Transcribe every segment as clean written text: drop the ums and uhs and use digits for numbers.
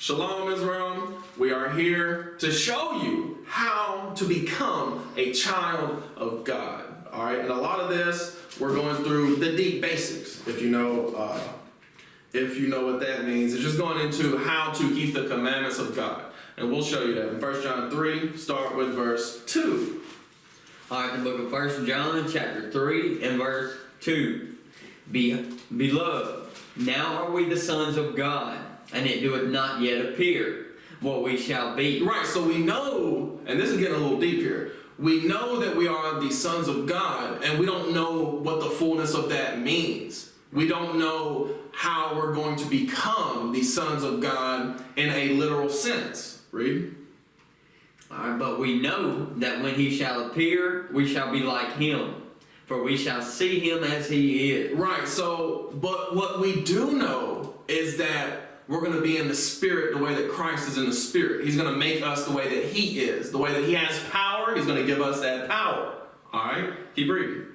Shalom Israel, we are here to show you how to become a child of God. All right, and a lot of this, we're going through the deep basics, if you know what that means. It's just going into how to keep the commandments of God. And we'll show you that in 1 John 3, start with verse 2. All right, the book of 1 John, chapter 3, and verse 2. Beloved, now are we the sons of God, and it doeth not yet appear what we shall be. Right, so we know, and this is getting a little deep here, we know that we are the sons of God, and we don't know what the fullness of that means. We don't know how we're going to become the sons of God in a literal sense. Read. All right, but we know that when he shall appear, we shall be like him, for we shall see him as he is. Right, so, but what we do know is that we're going to be in the Spirit the way that Christ is in the Spirit. He's going to make us the way that He is. The way that He has power, He's going to give us that power. All right? Keep reading.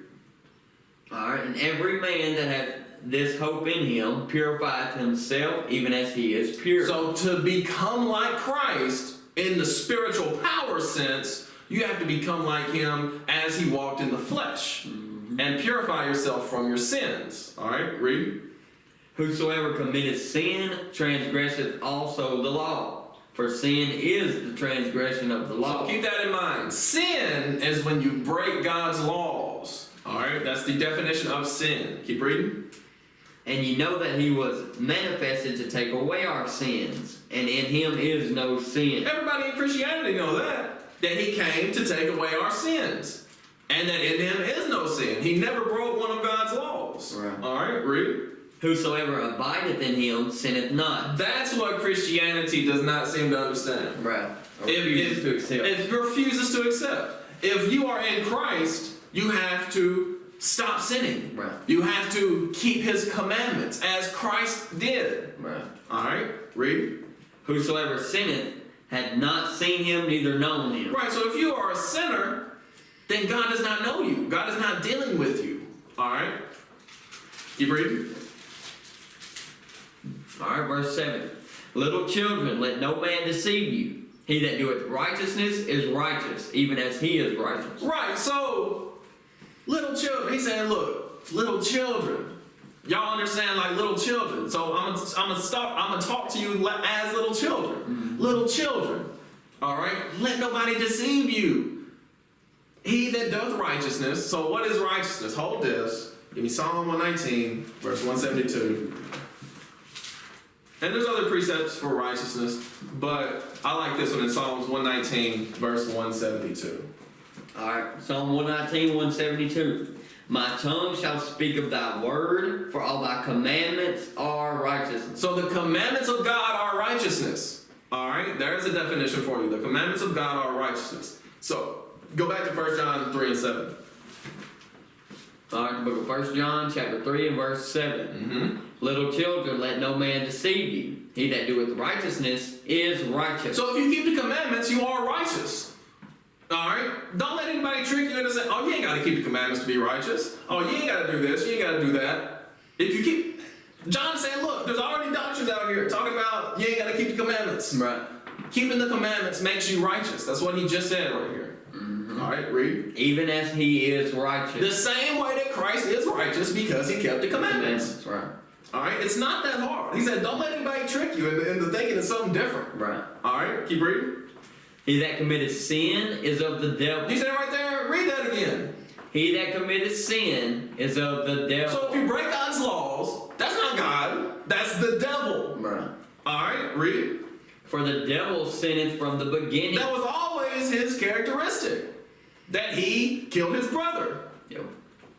All right, and every man that hath this hope in him purifieth himself even as he is pure. So to become like Christ in the spiritual power sense, you have to become like Him as He walked in the flesh. And purify yourself from your sins. All right? Read. Whosoever committeth sin transgresseth also the law, for sin is the transgression of the law. So keep that in mind. Sin is when you break God's laws. All right, that's the definition of sin. Keep reading. And ye know that he was manifested to take away our sins, and in him is no sin. Everybody in Christianity know that He came to take away our sins, and that in Him is no sin. He never broke one of God's laws. Right. All right, read. Whosoever abideth in him sinneth not. That's what Christianity does not seem to understand. Right. Refuses to accept. It refuses to accept. If you are in Christ, you have to stop sinning. Right. You have to keep His commandments as Christ did. Right. All right, read. Whosoever sinneth had not seen him, neither known him. Right, so if you are a sinner, then God does not know you. God is not dealing with you. All right? Keep reading. All right, verse 7. Little children, let no man deceive you. He that doeth righteousness is righteous, even as he is righteous. Right, so, little children. He's saying, look, little children. Y'all understand like little children. So I'm gonna talk to you as little children. Mm-hmm. Little children. All right? Let nobody deceive you. He that doth righteousness. So what is righteousness? Hold this. Give me Psalm 119, verse 172. And there's other precepts for righteousness, but I like this one in Psalms 119, verse 172. All right, Psalm 119, 172. My tongue shall speak of thy word, for all thy commandments are righteousness. So the commandments of God are righteousness. All right, there's a definition for you. The commandments of God are righteousness. So go back to 1 John 3 and 7. All right, the book of 1 John, chapter 3 and verse 7. Mm-hmm. Little children, let no man deceive you. He that doeth righteousness is righteous. So if you keep the commandments, you are righteous. All right? Don't let anybody trick you into saying, oh, you ain't got to keep the commandments to be righteous. Oh, you ain't got to do this. You ain't got to do that. If you keep... John's saying, look, there's already doctrines out here talking about you ain't got to keep the commandments. Right. Keeping the commandments makes you righteous. That's what he just said right here. Mm-hmm. All right, read. Even as he is righteous. The same way that Christ is righteous because he kept the commandments. Right. All right? It's not that hard. He said, don't let anybody trick you into thinking it's something different. Right. All right? Keep reading. He that committeth sin is of the devil. He said right there, read that again. He that committeth sin is of the devil. So if you break God's laws, that's not God. That's the devil. Right. All right? Read. For the devil sinneth from the beginning. That was always his characteristic. That he killed his brother. Yep.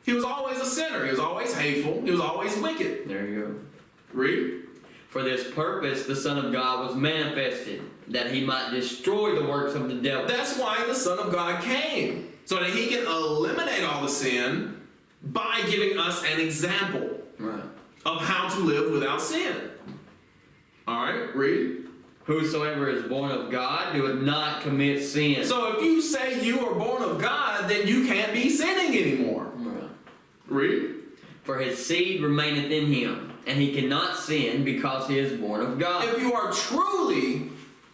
He was always a sinner. He was always hateful. He was always wicked. There you go. Read. For this purpose the Son of God was manifested, that he might destroy the works of the devil. That's why the Son of God came. So that he can eliminate all the sin by giving us an example of how to live without sin. All right, read. Whosoever is born of God doeth not commit sin. So if you say you are born of God, then you can't be sinning anymore. Read. For his seed remaineth in him, and he cannot sin because he is born of God. If you are truly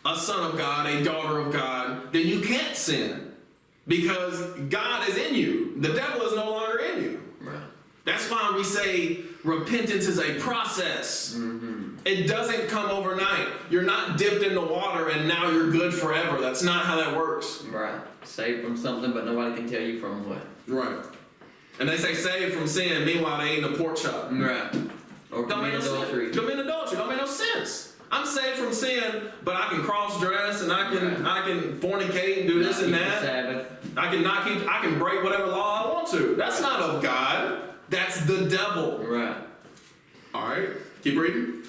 a son of God, a daughter of God, then you can't sin. Because God is in you. The devil is no longer in you. Right. That's why we say repentance is a process. It doesn't come overnight. You're not dipped in the water and now you're good forever. That's not how that works. Right. Saved from something, but nobody can tell you from what. Right. And they say saved from sin, meanwhile they eating a pork chop. Right. Or commit adultery. Commit adultery. Don't make no sense. I'm saved from sin, but I can cross dress and I can fornicate and do this and that. Sabbath. I can break whatever law I want to. That's not of God. That's the devil. Right. Alright. Keep reading.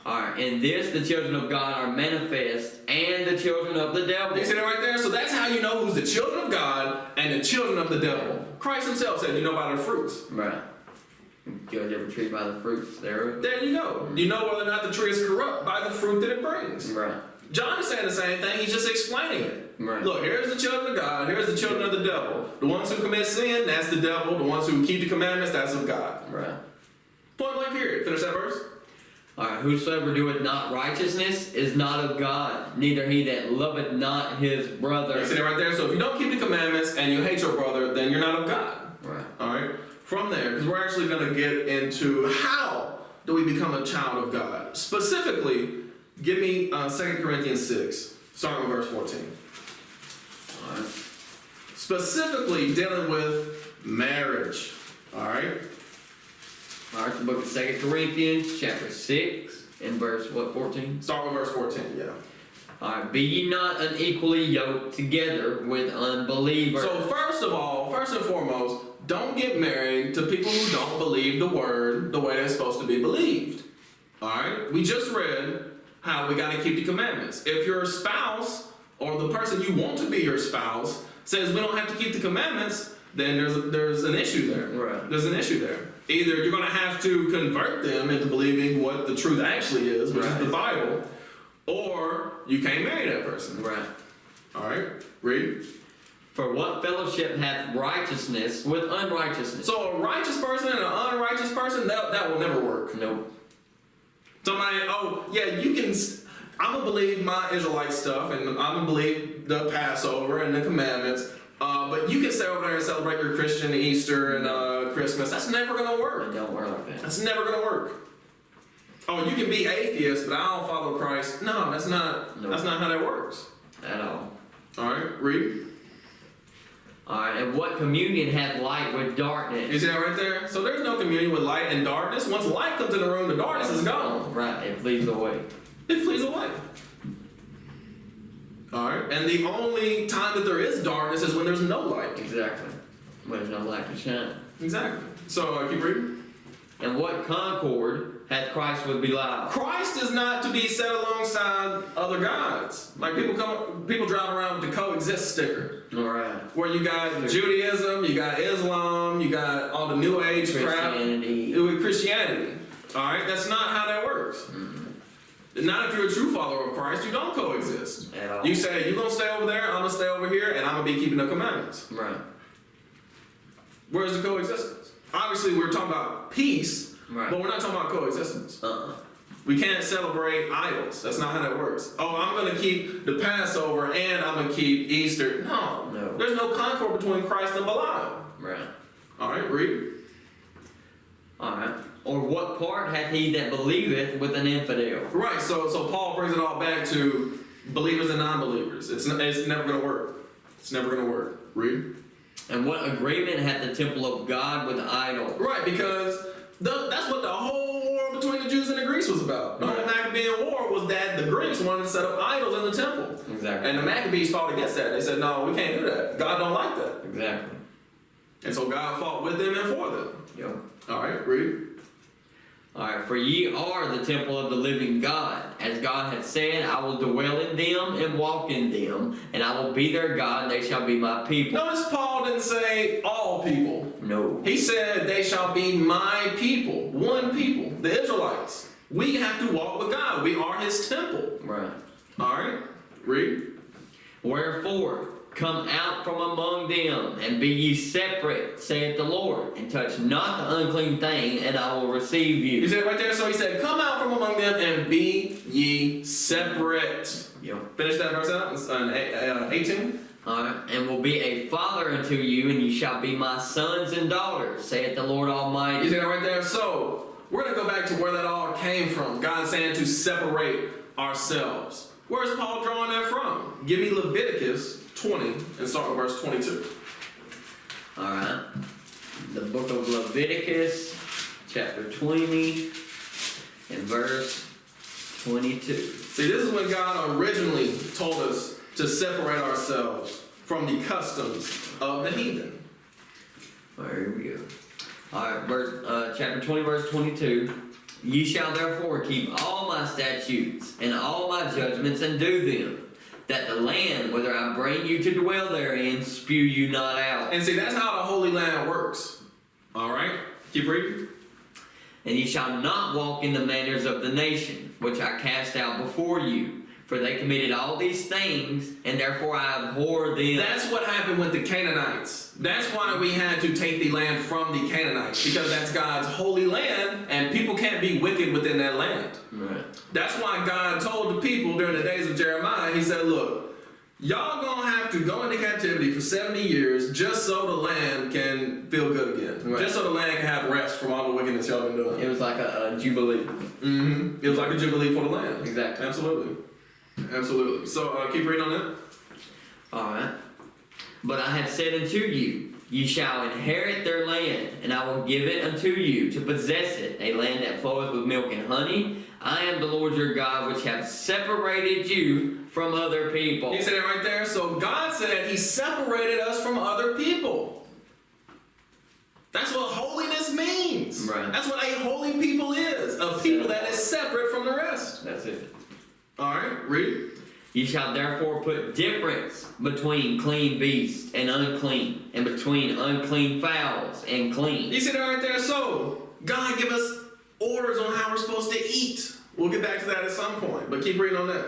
Alright. In this the children of God are manifest, and the children of the devil. You see that right there? So that's how you know who's the children of God and the children of the devil. Christ himself said, you know by their fruits. Right. Judge every tree by the fruits thereof. There you go. You know whether or not the tree is corrupt by the fruit that it brings. Right. John is saying the same thing, he's just explaining it. Right. Look, here's the children of God, here's the children of the devil. The ones who commit sin, that's the devil. The ones who keep the commandments, that's of God. Right. Point blank period. Finish that verse. Alright, whosoever doeth not righteousness is not of God, neither he that loveth not his brother. You see that right there? So if you don't keep the commandments and you hate your brother, then you're not of God. Right. Alright? From there, because we're actually going to get into how do we become a child of God. Specifically, give me 2 Corinthians 6, starting with verse 14. Alright. Specifically dealing with marriage. Alright? Alright, the book of 2 Corinthians, chapter 6, and verse, what, 14? Start with verse 14, yeah. Alright, be ye not unequally yoked together with unbelievers. So first of all, first and foremost, don't get married to people who don't believe the word the way they're supposed to be believed. Alright? We just read how we got to keep the commandments. If your spouse or the person you want to be your spouse says we don't have to keep the commandments, then there's an issue there. Right. There's an issue there. Either you're going to have to convert them into believing what the truth actually is, which is the Bible, or you can't marry that person. Right. Alright? Read. For what fellowship hath righteousness with unrighteousness? So a righteous person and an unrighteous person, that will never work. Nope. Somebody, oh, yeah, you can, I'm going to believe my Israelite stuff, and I'm going to believe the Passover and the commandments, but you can stay over there and celebrate your Christian Easter and Christmas. That's never going to work. It don't work like that. That's never going to work. Oh, you can be atheist, but I don't follow Christ. No, that's not how that works. At all. Alright, read. Alright, and what communion hath light with darkness? You see that right there? So there's no communion with light and darkness. Once light comes in the room, the darkness is gone. Right, it flees away. It flees away. Alright, and the only time that there is darkness is when there's no light. Exactly. When there's no light to shine. Exactly. So, keep reading. And what concord hath Christ with Belial? Christ is not to be set alongside other gods. Like people drive around with the coexist sticker. Alright. Where you got Judaism, you got Islam, you got all the New Age Christianity. crap. With Christianity. Alright, that's not how that works. Not if you're a true follower of Christ, you don't coexist. At all. You say, you're going to stay over there, I'm going to stay over here, and I'm going to be keeping the commandments. Right. Where's the coexistence? Obviously, we're talking about peace, Right. but we're not talking about coexistence. Uh-uh. We can't celebrate idols. That's not how that works. Oh, I'm going to keep the Passover and I'm going to keep Easter. No. There's no concord between Christ and Belial. Right. All right, read. Alright. Or what part hath he that believeth with an infidel? Right, so Paul brings it all back to believers and non-believers. It's never going to work. It's never going to work. Read. And what agreement hath the temple of God with idols? Right, because that's what the whole war between the Jews and the Greeks was about. The whole Maccabean war was that the Greeks wanted to set up idols in the temple. Exactly. And the Maccabees fought against that. They said, no, we can't do that. God don't like that. Exactly. And so God fought with them and for them. Yep. All right, read. Alright, for ye are the temple of the living God. As God hath said, I will dwell in them and walk in them, and I will be their God, and they shall be my people. Notice Paul didn't say all people. No. He said they shall be my people. One people. The Israelites. We have to walk with God. We are his temple. Right. All right, read. Wherefore, Come out from among them, and be ye separate, saith the Lord, and touch not the unclean thing, and I will receive you. You see it right there? So he said, come out from among them and be ye separate. Yep. Finish that verse out. It's 18. Alright, and will be a father unto you, and ye shall be my sons and daughters, saith the Lord You Almighty. see that right there? So we're going to go back to where that all came from. God saying to separate ourselves. Where's Paul drawing that from? Give me Leviticus 20 and start with verse 22. Alright. The book of Leviticus, chapter 20, and verse 22. See, this is when God originally told us to separate ourselves from the customs of the heathen. Alright, here we go. Alright, chapter 20, verse 22. Ye shall therefore keep all my statutes and all my judgments and do them, that the land whither I bring you to dwell therein spew you not out. And see, that's how the Holy Land works. Alright? Keep reading. And ye shall not walk in the manners of the nation, which I cast out before you. For they committed all these things, and therefore I abhor them. That's what happened with the Canaanites. That's why we had to take the land from the Canaanites, because that's God's holy land, and people can't be wicked within that land. Right. That's why God told the people during the days of Jeremiah, he said, look, y'all gonna have to go into captivity for 70 years just so the land can feel good again. Right. Just so the land can have rest from all the wickedness y'all been doing. It was like a jubilee. Mm-hmm. It was like a jubilee for the land. Exactly. Absolutely. Absolutely. So keep reading on that. Alright. But I have said unto you, ye shall inherit their land, and I will give it unto you to possess it, a land that floweth with milk and honey. I am the Lord your God, which have separated you from other people. You see that right there? So God said he separated us from other people. That's what holiness means. Right. That's what a holy people is. A people that is separate from the rest. That's it. Alright, read. Ye shall therefore put difference between clean beasts and unclean, and between unclean fowls and clean. You see that right there? So, God give us orders on how we're supposed to eat. We'll get back to that at some point, but keep reading on that.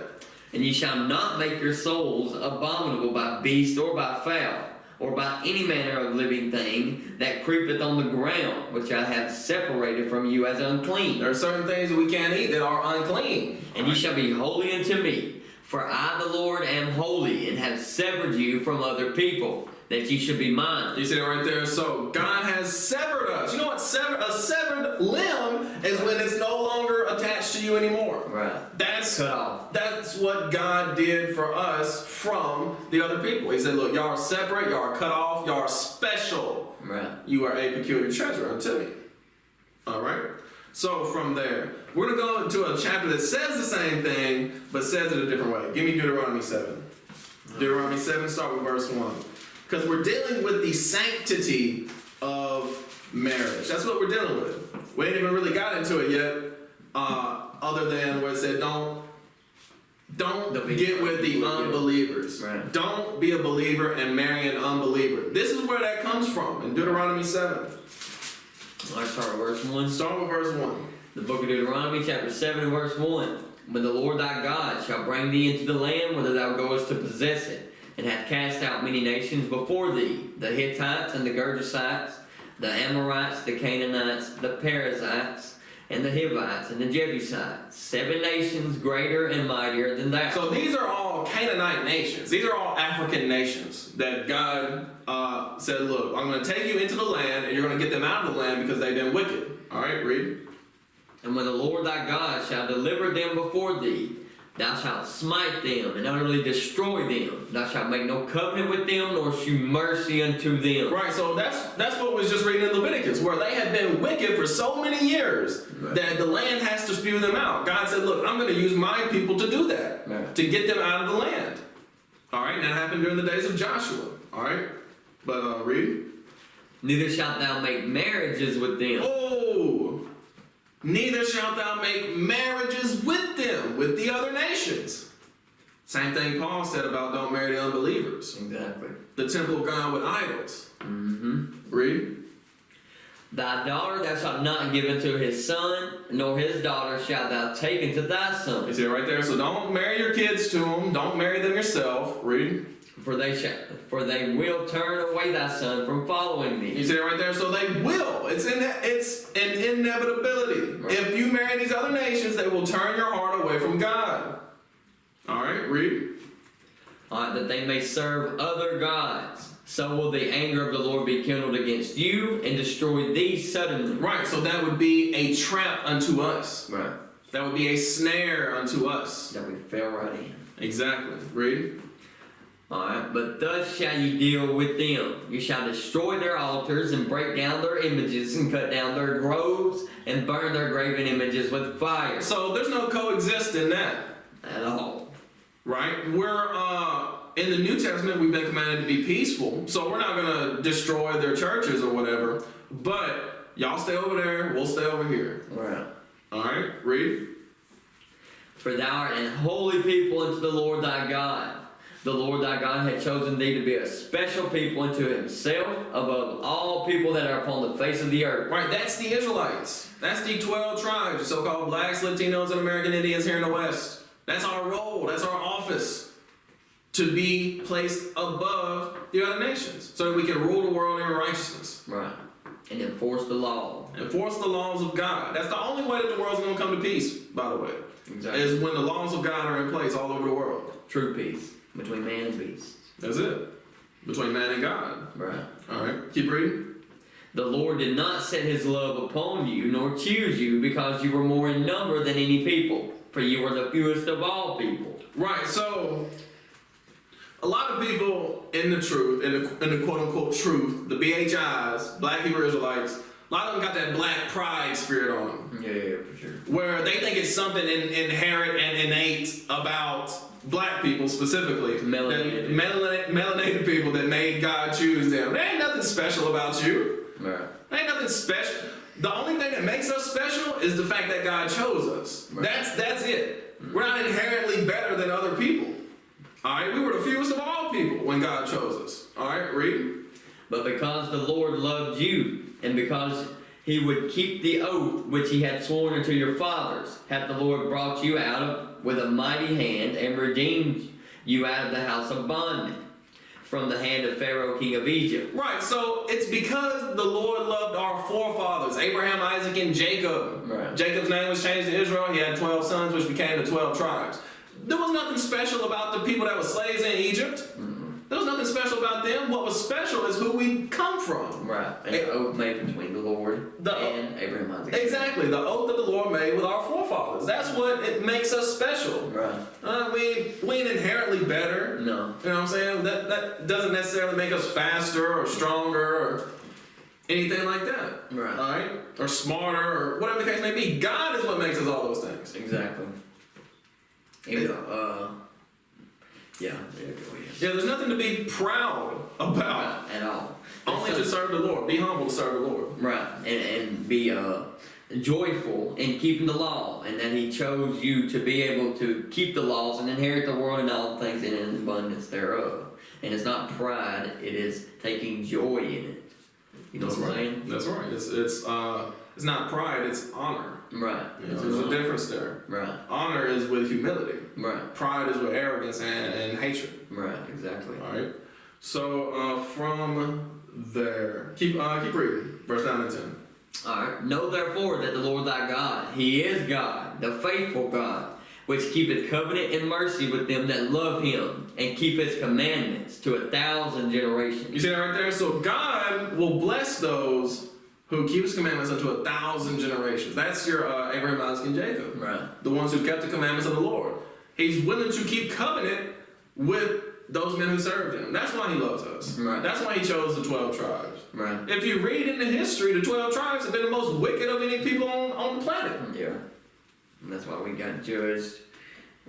And ye shall not make your souls abominable by beast or by fowl, or by any manner of living thing that creepeth on the ground, which I have separated from you as unclean. There are certain things that we can't eat that are unclean. And ye shall be holy unto me, for I the Lord am holy, and have severed you from other people, that ye should be mine. You see that right there? So God has severed us. You know what? A severed limb is when it's no longer attached to you anymore. Right. That's Cut off. That's what God did for us from the other people. He said, look, y'all are separate, y'all are cut off, y'all are special. Right. You are a peculiar treasure unto me. Alright? So from there, we're going to go into a chapter that says the same thing, but says it a different way. Give me Deuteronomy 7. Deuteronomy 7, start with verse 1. Because we're dealing with the sanctity of marriage. That's what we're dealing with. We ain't even really got into it yet, other than where it said don't get with the unbelievers. Right. Don't be a believer and marry an unbeliever. This is where that comes from in Deuteronomy 7. Let's start with verse 1. Start with verse 1. The book of Deuteronomy, chapter 7, and verse 1. When the Lord thy God shall bring thee into the land whither thou goest to possess it, and hath cast out many nations before thee, the Hittites and the Girgashites, the Amorites, the Canaanites, the Perizzites, and the Hivites, and the Jebusites, 7 nations greater and mightier than thou. So these are all Canaanite nations. These are all African nations that God said, look, I'm going to take you into the land, and you're going to get them out of the land because they've been wicked. All right, read. And when the Lord thy God shall deliver them before thee, thou shalt smite them and utterly destroy them. Thou shalt make no covenant with them, nor shew mercy unto them. Right, so that's what was just reading in Leviticus, where they had been wicked for so many years that the land has to spew them out. God said, look, I'm going to use my people to do that, to get them out of the land. All right, and that happened during the days of Joshua. All right, but read. Neither shalt thou make marriages with them. Oh, neither shalt thou make marriages with them, with the other nations. Same thing Paul said about don't marry the unbelievers. Exactly. The temple of God with idols. Mm-hmm. Read. Thy daughter thou shalt not give unto his son, nor his daughter shalt thou take unto thy You son. see it right there? So don't marry your kids to them. Don't marry them yourself. Read. For they will turn away thy son from following You me. see it right there? So they will. It's an inevitability. Right. If you marry these other nations, they will turn your heart away from God. All right, read. That they may serve other gods. So will the anger of the Lord be kindled against you and destroy thee suddenly. Right, so that would be a trap unto us. Right. That would be a snare unto us. That we fell right in. Exactly. Read. Alright, but thus shall you deal with them. You shall destroy their altars and break down their images and cut down their groves and burn their graven images with fire. So there's no coexist in that. At all. Right? We're in the New Testament we've been commanded to be peaceful, so we're not gonna destroy their churches or whatever. But y'all stay over there, we'll stay over here. Right. Alright, read. For thou art an holy people unto the Lord thy God. The Lord thy God hath chosen thee to be a special people unto himself above all people that are upon the face of the earth. Right, that's the Israelites. That's the 12 tribes, the so-called blacks, Latinos, and American Indians here in the West. That's our role, that's our office. To be placed above the other nations, so that we can rule the world in righteousness. Right. And enforce the law. Enforce the laws of God. That's the only way that the world's going to come to peace, by the way. Exactly. Is when the laws of God are in place all over the world. True peace between man and beast. That's it. Between man and God. Right. Alright, keep reading. The Lord did not set his love upon you, nor choose you, because you were more in number than any people, for you were the fewest of all people. Right, so a lot of people in the truth, in the quote-unquote truth, the BHIs, Black Hebrew Israelites, a lot of them got that black pride spirit on them. Yeah, for sure. Where they think it's something inherent and innate about black people specifically. Melanated. Melanated people that made God choose them. There ain't nothing special about you. Right. There ain't nothing special. The only thing that makes us special is the fact that God chose us. Right. That's it. We're not inherently better than other people. Alright, we were the fewest of all people when God chose us. Alright, read. But because the Lord loved you, and because he would keep the oath which he had sworn unto your fathers, hath the Lord brought you out with a mighty hand, and redeemed you out of the house of bondage, from the hand of Pharaoh king of Egypt. Right, so it's because the Lord loved our forefathers, Abraham, Isaac, and Jacob. Right. Jacob's name was changed to Israel. He had 12 sons, which became the 12 tribes. There was nothing special about the people that were slaves in Egypt. Mm-hmm. There was nothing special about them. What was special is who we come from. Right. And the oath made between the Lord and Abraham, Isaac. Exactly, the oath that the Lord made with our forefathers. That's what it makes us special. Right. We ain't inherently better. No. You know what I'm saying? That doesn't necessarily make us faster or stronger or anything like that. Right. Alright? Or smarter or whatever the case may be. God is what makes us all those things. Exactly. Even though, yeah, there's nothing to be proud about. at all. Only to serve the Lord. Be humble to serve the Lord. Right, and be joyful in keeping the law, and that he chose you to be able to keep the laws and inherit the world and all things in an abundance thereof. And it's not pride, it is taking joy in it. You know That's what I'm right. saying? That's right. It's not pride, it's honor. Right. There's a difference there. Right. Honor is with humility. Right. Pride is with arrogance and hatred. Right, exactly. Alright. So from there. Keep reading. Verse 9 and 10. Alright. Know therefore that the Lord thy God, he is God, the faithful God, which keepeth covenant and mercy with them that love him, and keep his commandments to 1,000 generations. You see that right there? So God will bless those who keep his commandments unto 1,000 generations. That's your Abraham, Isaac, and Jacob. Right. The ones who kept the commandments of the Lord. He's willing to keep covenant with those men who served him. That's why he loves us. Right. That's why he chose the 12 tribes. Right. If you read in the history, the 12 tribes have been the most wicked of any people on the planet. Yeah. And that's why we got judged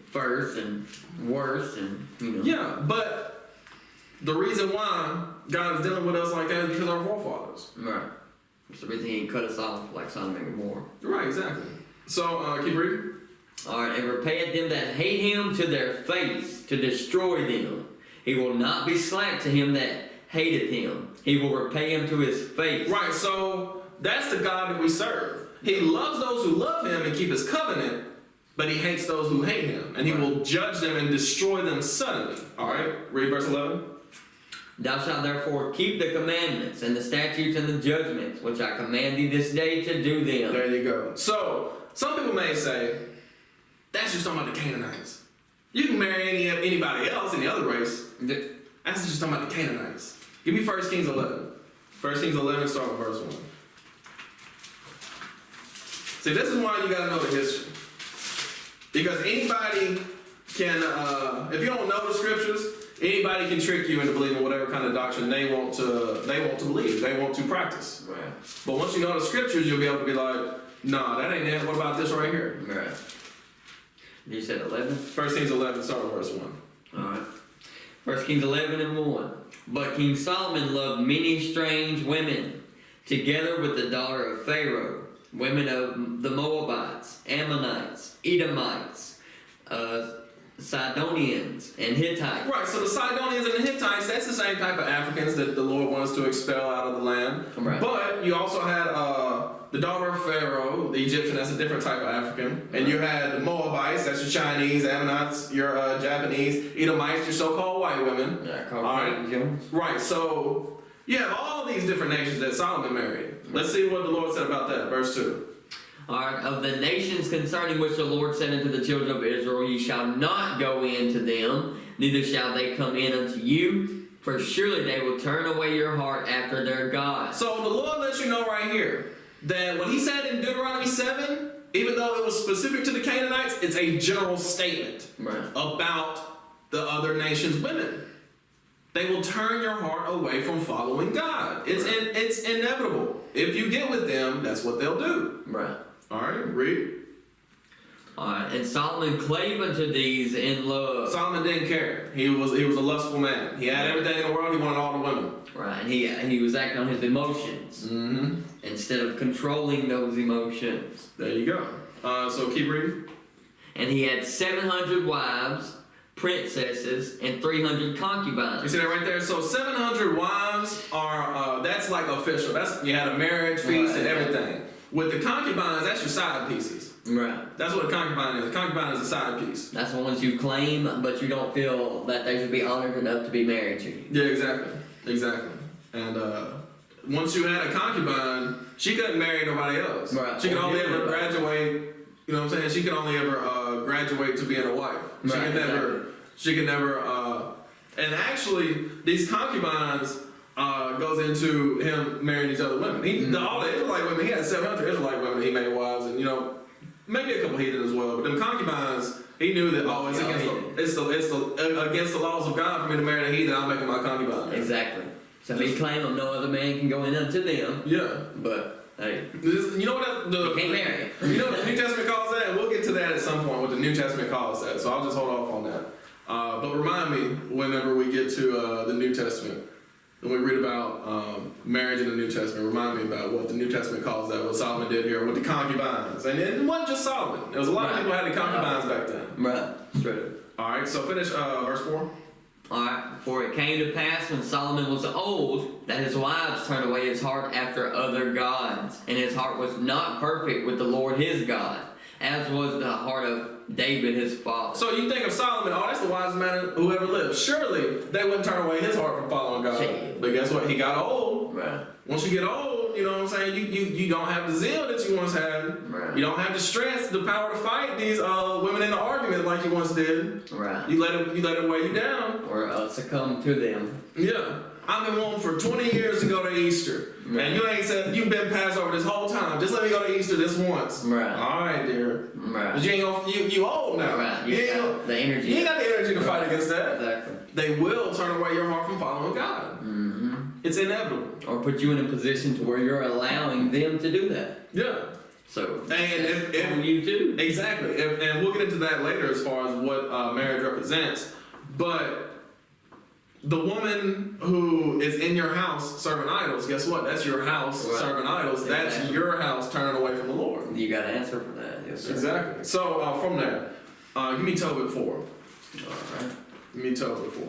first and worse, and you know. Yeah, but the reason why God is dealing with us like that is because of our forefathers. Right. That's the reason he cut us off like Sodom and Gomorrah. Right, exactly. So, keep reading. Alright, and repayeth them that hate him to their face, to destroy them. He will not be slack to him that hateth him. He will repay him to his face. Right, so that's the God that we serve. He loves those who love him and keep his covenant, but he hates those who hate him, and he will judge them and destroy them suddenly. All right, read verse 11. Thou shalt therefore keep the commandments and the statutes and the judgments which I command thee this day to do them. There you go. So, some people may say, that's just talking about the Canaanites. You can marry anybody else, any other race. That's just talking about the Canaanites. Give me 1 Kings 11. 1 Kings 11, start with verse 1. See, this is why you got to know the history. Because anybody can, if you don't know the scriptures, anybody can trick you into believing whatever kind of doctrine they want to believe, they want to practice. Right. But once you know the scriptures, you'll be able to be like, nah, that ain't it. What about this right here? Right. You said 11? 1 Kings 11, start with verse 1. Alright. 1 Kings 11 and 1. But King Solomon loved many strange women, together with the daughter of Pharaoh, women of the Moabites, Ammonites, Edomites, Sidonians, and Hittites. Right, so the Sidonians and the Hittites, that's the same type of Africans that the Lord wants to expel out of the land. Right. But you also had the daughter of Pharaoh, the Egyptian, that's a different type of African. And you had the Moabites, that's your Chinese, Ammonites, your Japanese, Edomites, your so-called white women. Yeah, called right. Right, so you have all these different nations that Solomon married. Let's see what the Lord said about that, verse 2. Alright, of the nations concerning which the Lord said unto the children of Israel, ye shall not go in to them, neither shall they come in unto you, for surely they will turn away your heart after their gods. So the Lord lets you know right here that what he said in Deuteronomy 7, even though it was specific to the Canaanites, it's a general statement about the other nations' women. They will turn your heart away from following God. It's inevitable. If you get with them, that's what they'll do. Right. All right, read. Alright, and Solomon clave unto these in love. Solomon didn't care. He was a lustful man. He had everything in the world. He wanted all the women. Right, and he was acting on his emotions instead of controlling those emotions. There you go. So keep reading. And he had 700 wives, princesses, and 300 concubines. You see that right there? So 700 wives are, that's like official. You had a marriage feast and everything. With the concubines, that's your side pieces. Right. That's what a concubine is. A concubine is a side piece. That's the ones you claim, but you don't feel that they should be honored enough to be married to you. Yeah, exactly. And once you had a concubine, she couldn't marry nobody else. Right. She could only ever graduate, you know what I'm saying? She could only ever graduate to being a wife. She could never, and actually, these concubines goes into him marrying these other women. All the Israelite women, he had 700 Israelite women that he made wives, and maybe a couple heathen as well. But them concubines, he knew that it's against the laws of God for me to marry a heathen. I'll make him my concubine. Exactly. So he claimed no other man can go in unto them. Yeah. But hey, you know what you can't marry. You know what the New Testament calls that, and we'll get to that at some point. What the New Testament calls that. So I'll just hold off on that. But remind me whenever we get to the New Testament. When we read about marriage in the New Testament, remind me about what the New Testament calls that, what Solomon did here with the concubines. And it wasn't just Solomon. There was a lot of people who had the concubines back then. Right. Straight up. All right, so finish verse 4. Alright, for it came to pass when Solomon was old, that his wives turned away his heart after other gods, and his heart was not perfect with the Lord his God, as was the heart of David his father. So you think of Solomon, that's the wisest man who ever lived. Surely they wouldn't turn away his heart from following God. But guess what? He got old. Right. Once you get old, you know what I'm saying, you don't have the zeal that you once had. Right. You don't have the strength, the power to fight these women in the argument like you once did. Right. You let it weigh you down. Or succumb to them. Yeah. I've been wanting for 20 years to go to Easter. Right. And you ain't said, you've been Passover this whole time. Just let me go to Easter this once. Right. All right, dear. Right. But you ain't gonna, you old now. Right. You ain't the energy. You ain't got the energy to fight against that. Exactly. They will turn away your heart from following God. Mm-hmm. It's inevitable. Or put you in a position to where you're allowing them to do that. Yeah. So, and if you too. Exactly. And we'll get into that later as far as what marriage represents. But the woman who is in your house serving idols, guess what? That's your house serving idols. Exactly. That's your house turning away from the Lord. You got to answer for that. Yes, sir. Exactly. So from there, give me Tobit 4. All right. Give me Tobit 4.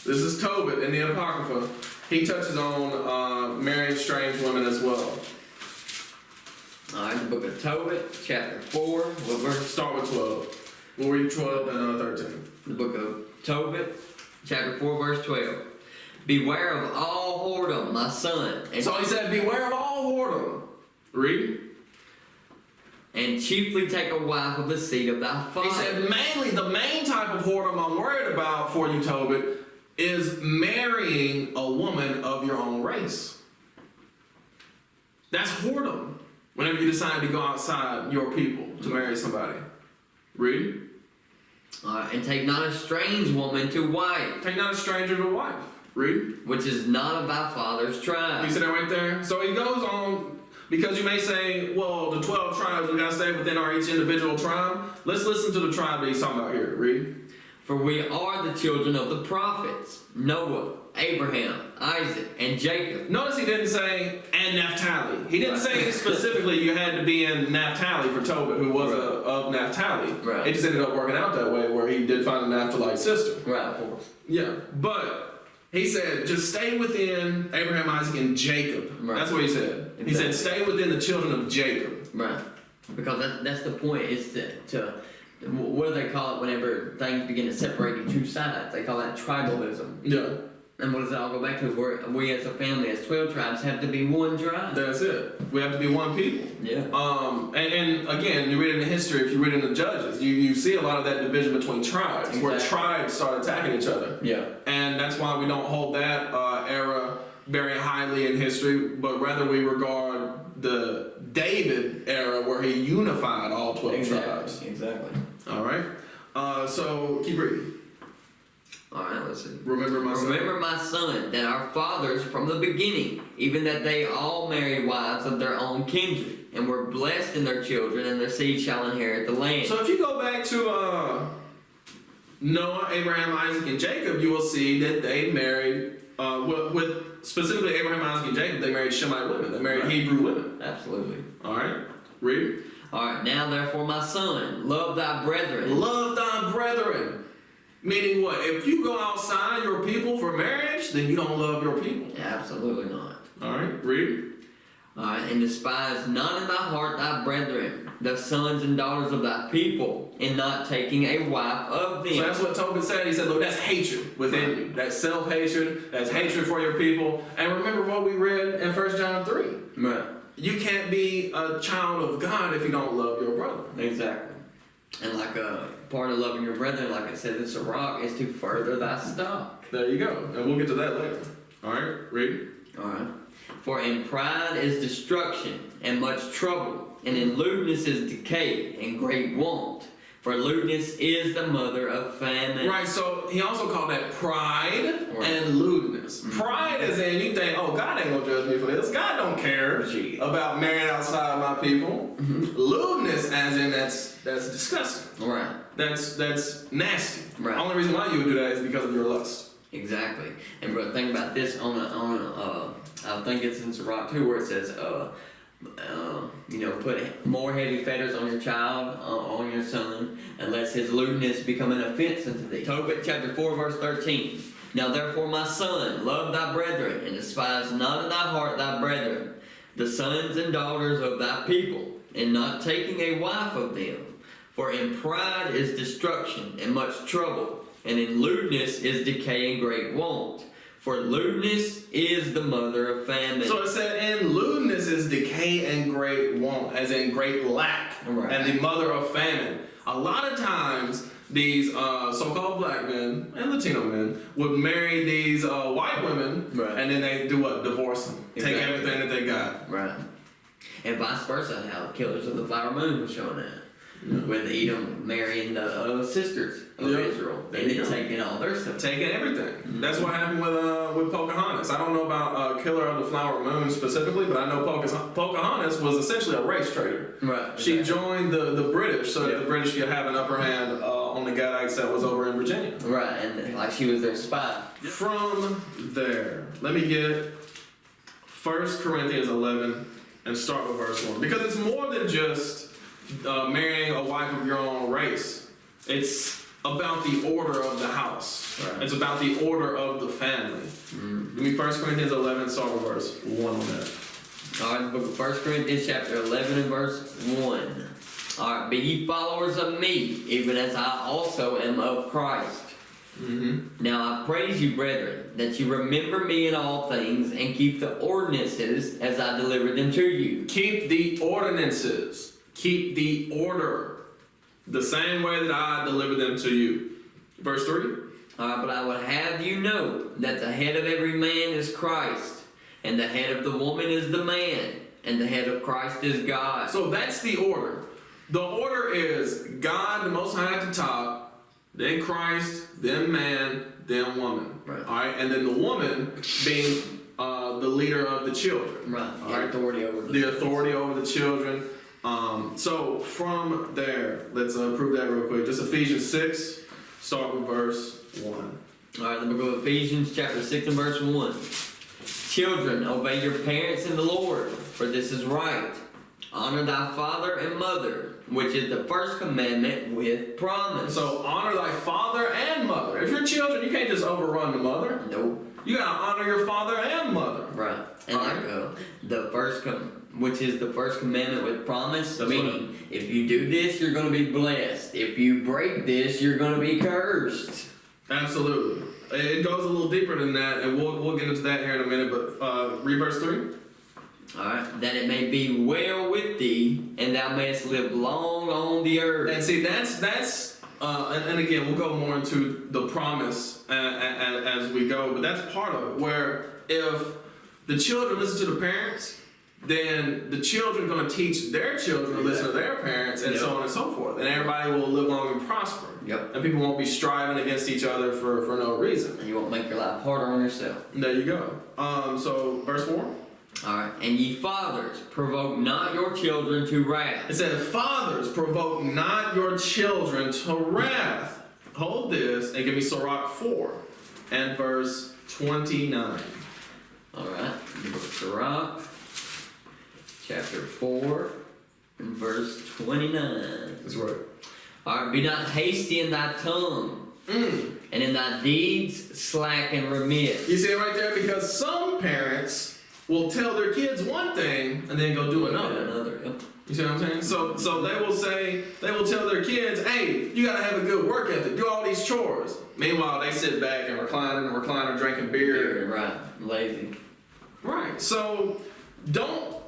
This is Tobit in the Apocrypha. he touches on marrying strange women as well. Alright, the book of Tobit, chapter 4. What verse? Start with 12. We'll read 12 and 13. The book of Tobit, chapter 4, verse 12. Beware of all whoredom, my son. So he said, beware of all whoredom. Read. And chiefly take a wife of the seed of thy father. He said, mainly, the main type of whoredom I'm worried about for you, Tobit, is marrying a woman of your own race. That's whoredom. Whenever you decide to go outside your people to marry somebody. Read. And take not a strange woman to wife. Take not a stranger to wife. Read. Which is not of thy father's tribe. You see that right there? So he goes on, because you may say, well, the 12 tribes, we got to stay within our each individual tribe. Let's listen to the tribe that he's talking about here. Read. For we are the children of the prophets, Noah, Abraham, Isaac, and Jacob. Notice he didn't say, and Naphtali. He didn't say specifically you had to be in Naphtali for Tobit, who was of Naphtali. Right. It just ended up working out that way, where he did find a Naphthalite sister. Right, of course. Yeah, but he said, just stay within Abraham, Isaac, and Jacob. Right. That's what he said. Exactly. He said, stay within the children of Jacob. Right. Because that's the point, is to what do they call it whenever things begin to separate into two sides? They call that tribalism. Yeah. And what does it all go back to? We as a family, as 12 tribes, have to be one tribe. That's it. We have to be one people. Yeah. And again, you read in the history, if you read in the Judges, you see a lot of that division between tribes, Exactly. where tribes start attacking each other. Yeah. And that's why we don't hold that era very highly in history, but rather we regard the David era where he unified all 12 tribes. Exactly. All right. So keep reading. All right, listen. Remember my son, that our fathers from the beginning, even that they all married wives of their own kindred, and were blessed in their children, and their seed shall inherit the land. So if you go back to Noah, Abraham, Isaac, and Jacob, you will see that they married, with specifically Abraham, Isaac, and Jacob, they married Shemite women. They married Hebrew women. Absolutely. All right. Read. All right. Now, therefore, my son, love thy brethren. Love thy brethren. Meaning what? If you go outside your people for marriage, then you don't love your people. Absolutely not. All right. Read. All right. And despise not in thy heart thy brethren, the sons and daughters of thy people, in not taking a wife of them. So that's what Tobit said. He said, look, that's hatred within you. That's self-hatred. That's hatred for your people. And remember what we read in 1 John 3. Right. You can't be a child of God if you don't love your brother. Exactly. And like part of loving your brethren, like it says in Sirach, is to further thy stock. There you go. And we'll get to that later. All right, read. All right. For in pride is destruction, and much trouble, and in lewdness is decay, and great want. For lewdness is the mother of famine. Right, so he also called that pride Right. and lewdness. Mm-hmm. Pride is in you think, oh, God ain't gonna judge me for this. God don't care about marrying outside my people. Mm-hmm. Lewdness as in that's disgusting. Right. That's nasty. Right. The only reason why you would do that is because of your lust. Exactly. And bro, think about this I think it's in Sirach too, where it says, put more heavy fetters on your child, on your son, unless his lewdness become an offense unto thee. Tobit chapter 4, verse 13. Now therefore, my son, love thy brethren, and despise not in thy heart thy brethren, the sons and daughters of thy people, and not taking a wife of them. For in pride is destruction, and much trouble, and in lewdness is decay and great want. For lewdness is the mother of famine. So it said, and lewdness is decay and great want, as in great lack, Right. and the mother of famine. A lot of times, these so-called black men and Latino men would marry these white women, Right. and then they do what? Divorce them. Exactly. Take everything that they got. Right. And vice versa, how Killers of the Flower Moon was showing that. Yeah. With Edom marrying the sisters of Yeah. Israel. There And you then go. taking all their stuff. Taking everything. That's what happened with Pocahontas. I don't know about Killer of the Flower Moon specifically, but I know Pocahontas was essentially a race trader. Right. She joined the British so that Yeah. the British could have an upper hand on the Gadites that was over in Virginia. Right, and like she was their spy. From there, let me get 1 Corinthians 11 and start with verse 1. Because it's more than just marrying a wife of your own race. It's about the order of the house. Right. It's about the order of the family. Give me 1 Corinthians 11, start with verse 1 on that. Alright, the book of 1 Corinthians chapter 11 and verse 1. Alright, be ye followers of me, even as I also am of Christ. Now I praise you, brethren, that you remember me in all things, and keep the ordinances as I delivered them to you. Keep the ordinances. Keep the order. The same way that I delivered them to you. Verse 3. But I would have you know that the head of every man is Christ, and the head of the woman is the man, and the head of Christ is God. So that's the order. The order is God, the Most High at the top, then Christ, then man, then woman. Right. All right, and then the woman being the leader of the children. Right. All The right. authority over The authority over the children. So from there, let's prove that real quick. Just Ephesians 6, start with verse 1. Alright, the book of Ephesians chapter 6 and verse 1. Children, obey your parents in the Lord, for this is right. Honor thy father and mother, which is the first commandment with promise. So honor thy father and mother. If you're children, you can't just overrun the mother. Nope. You gotta honor your father and mother. Right. And the first which is the first commandment with promise, That's meaning if you do this, you're going to be blessed. If you break this, you're going to be cursed. Absolutely. It goes a little deeper than that, and we'll get into that here in a minute, but read verse 3. Alright, that it may be well with thee, and thou mayest live long on the earth. And see, that's and again, we'll go more into the promise as we go, but that's part of it, where if the children listen to the parents, then the children are going to teach their children to listen to their parents, and so on and so forth. And everybody will live long and prosper. Yep. And people won't be striving against each other for no reason. And you won't make your life harder on yourself. There you go. So, verse 4. Alright, and ye fathers, provoke not your children to wrath. It says, fathers, provoke not your children to wrath. Hold this, and give me Sirach 4 and verse 29. Alright, the book of Sirach, chapter 4 and verse 29. That's right. Alright, be not hasty in thy tongue, and in thy deeds slack and remiss. You see it right there? Because some parents will tell their kids one thing and then go do another. Yep. You see what I'm saying? So they will tell their kids, hey, you gotta have a good work ethic, do all these chores. Meanwhile, they sit back and recline in the recliner drinking beer. Right, lazy. Right. So don't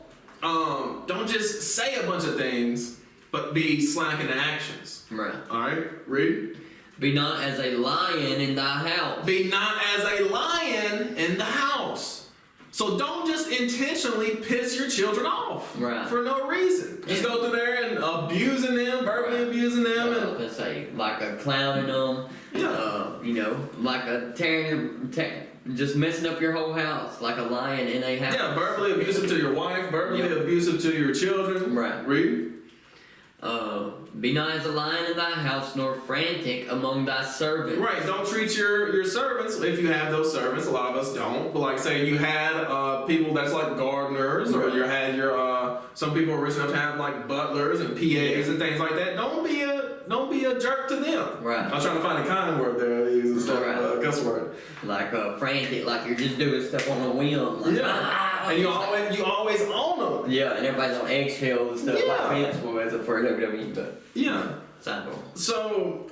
just say a bunch of things, but be slack in the actions. Right. Alright, read. Be not as a lion in thy house. Be not as a lion in the house. So don't just intentionally piss your children off for no reason. Just go through there and abusing them, verbally abusing them, I was gonna say, like a clowning them. Like a just messing up your whole house, like a lion in a house. Yeah, verbally abusive to your wife, verbally abusive to your children. Right. Read. Be not as a lion in thy house, nor frantic among thy servants. Right, don't treat your servants, if you have those servants, a lot of us don't, but like say you had people that's like gardeners, or you had your, some people are rich enough to have like butlers and PAs and things like that. Don't be a jerk to them. Right. I'm trying to find a kind word there to use instead of a cuss word. Like frantic, like you're just doing stuff on a whim. Like, and you always own them. Yeah, and everybody's on eggshells and stuff like Vince was for WWE, but sidebar. So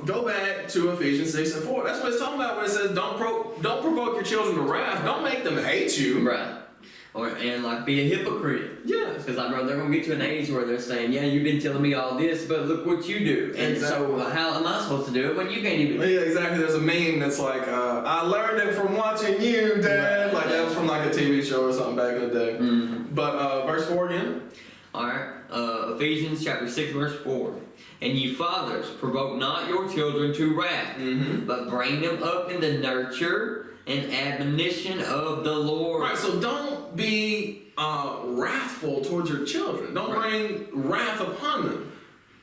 go back to Ephesians 6 and 4. That's what it's talking about when it says don't provoke your children to wrath. Don't make them hate you. Right. And like be a hypocrite. Yeah. Because they're going to get to an age where they're saying, yeah, you've been telling me all this, but look what you do. And so how am I supposed to do it when you can't even? Yeah, exactly. There's a meme that's like, I learned it from watching you, Dad. Right. Like that was from like a TV show or something back in the day. Mm-hmm. But verse 4 again. Alright. Ephesians chapter 6 verse 4. And ye fathers, provoke not your children to wrath, but bring them up in the nurture and admonition of the Lord. Right, so don't be wrathful towards your children. Don't bring wrath upon them.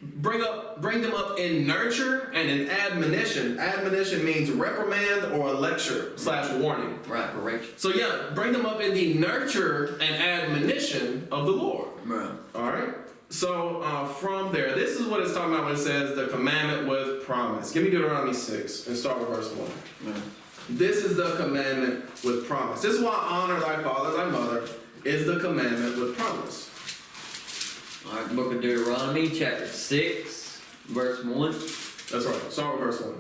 Bring them up in nurture and in admonition. Admonition means reprimand or a lecture / warning. Right, correction. So yeah, bring them up in the nurture and admonition of the Lord. Right. All right. So from there, this is what it's talking about when it says the commandment with promise. Give me Deuteronomy 6 and start with verse 1. Yeah. This is the commandment with promise. This is why honor thy father, thy mother, is the commandment with promise. All right, book of Deuteronomy, chapter 6, verse 1. That's right. Start with verse 1.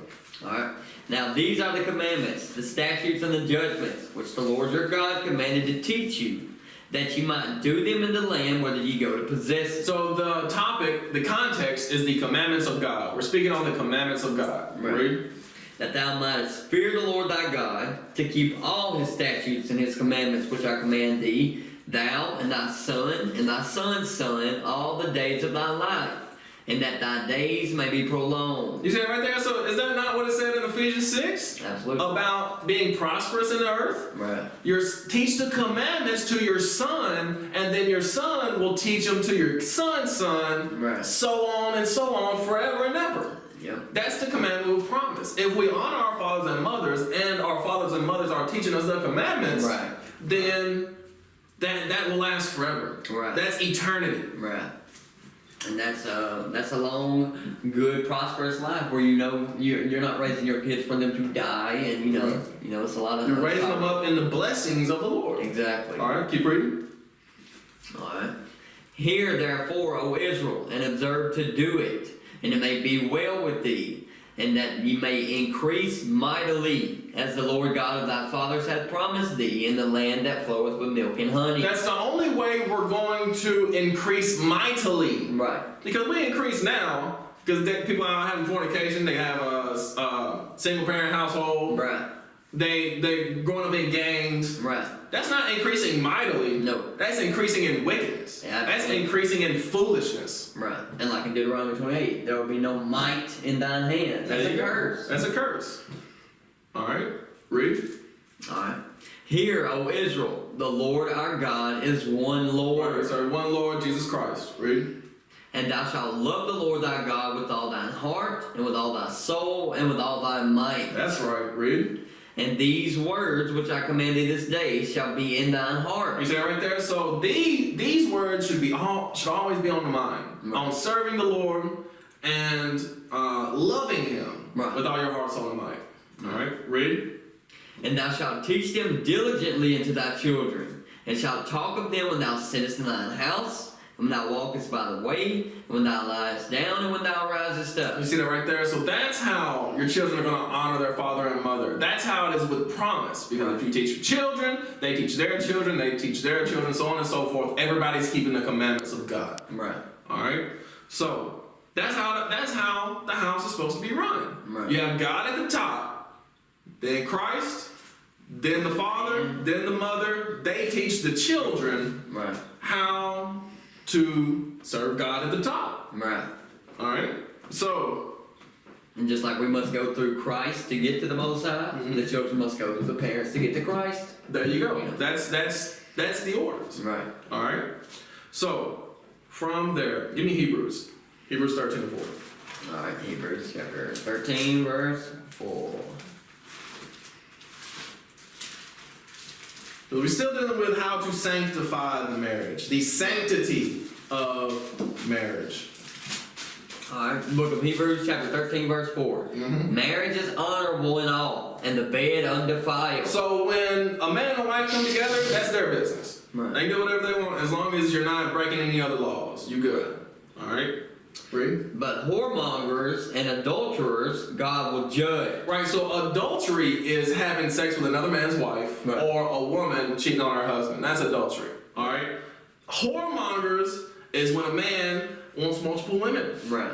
All right. Now these are the commandments, the statutes and the judgments, which the Lord your God commanded to teach you, that you might do them in the land whether ye go to possess it. So the topic, the context is the commandments of God. We're speaking on the commandments of God. Right. Read. That thou mightest fear the Lord thy God, to keep all his statutes and his commandments which I command thee, thou and thy son and thy son's son, all the days of thy life, and that thy days may be prolonged. You see that right there? So is that not what it said in Ephesians 6? Absolutely. About being prosperous in the earth? Right. Teach the commandments to your son, and then your son will teach them to your son's son, Right. so on and so on, forever and ever. Yep. That's the commandment with promise. If we honor our fathers and mothers, and our fathers and mothers are teaching us the commandments, Right. then that will last forever. Right. That's eternity. Right. And that's a long, good, prosperous life where you're not raising your kids for them to die, and you know it's a lot of. You're raising them up in the blessings of the Lord. Exactly. All right, keep reading. All right. Hear therefore, O Israel, and observe to do it, and it may be well with thee, and that ye may increase mightily, as the Lord God of thy fathers hath promised thee, in the land that floweth with milk and honey. That's the only way we're going to increase mightily. Right. Because we increase now, because people are having fornication, they have a single parent household, Right. they growing up in gangs. Right. That's not increasing mightily. No. That's increasing in wickedness. Yeah, that's increasing in foolishness. Right. And like in Deuteronomy 28, there will be no might in thine hand. That's a curse. That's a curse. Alright, read. Alright. Hear, O Israel, the Lord our God is one Lord. Sorry, one Lord, Jesus Christ. Read. And thou shalt love the Lord thy God with all thine heart, and with all thy soul, and with all thy might. That's right, read. And these words which I command thee this day shall be in thine heart. You see that right there? So these words should always be on the mind. Right. On serving the Lord and loving Him Right. with all your heart, soul, and might. Alright, read. And thou shalt teach them diligently unto thy children, and shalt talk of them when thou sittest in thine house, when thou walkest by the way, and when thou liest down, and when thou risest up. You see that right there? So that's how your children are going to honor their father and mother. That's how it is with promise. Because if you teach your children, they teach their children, they teach their children, so on and so forth. Everybody's keeping the commandments of God. Right. Alright? So that's how the house is supposed to be run. Right. You have God at the top, then Christ, then the father, then the mother. They teach the children Right. how to serve God at the top. Right. Alright? So, And just like we must go through Christ to get to the Most High, Mhm. the children must go through the parents to get to Christ. there you go. Yeah. That's the orders. Right. Alright? So, from there, give me Hebrews. Hebrews 13:4. Alright, Hebrews chapter 13, verse 4. So we're still dealing with how to sanctify the marriage. The sanctity of marriage. Alright, book of Hebrews chapter 13, verse 4. Mhm. Marriage is honorable in all, and the bed undefiled. So when a man and a wife come together, that's their business. Right. They can do whatever they want as long as you're not breaking any other laws. You good. Alright? Read. But whoremongers and adulterers God will judge. Right, so adultery is having sex with another man's wife, Right. or a woman cheating on her husband. That's adultery. Alright? Whoremongers is when a man wants multiple women. Right.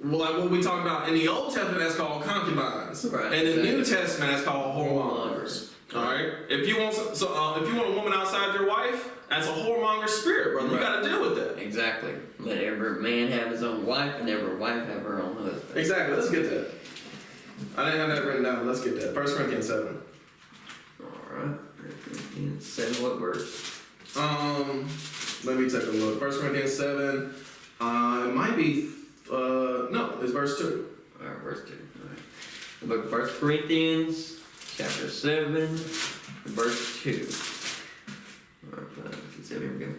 Well, like what we talked about in the Old Testament, that's called concubines. Right, And in the New exactly. Testament, that's called whoremongers. Alright? If you want if you want a woman outside your wife, that's a whoremonger spirit, brother. You Right. gotta deal with that. Exactly. Let every man have his own wife, and every wife have her own husband. Exactly, let's get that. I didn't have that written down, but let's get that. 1 Corinthians 7. Alright. 7, what verse? Let me take a look. 1 Corinthians 7. It might be no, it's verse 2. Alright, verse 2. Alright. The book of 1 Corinthians, chapter 7, verse 2. Alright, 7, here we go.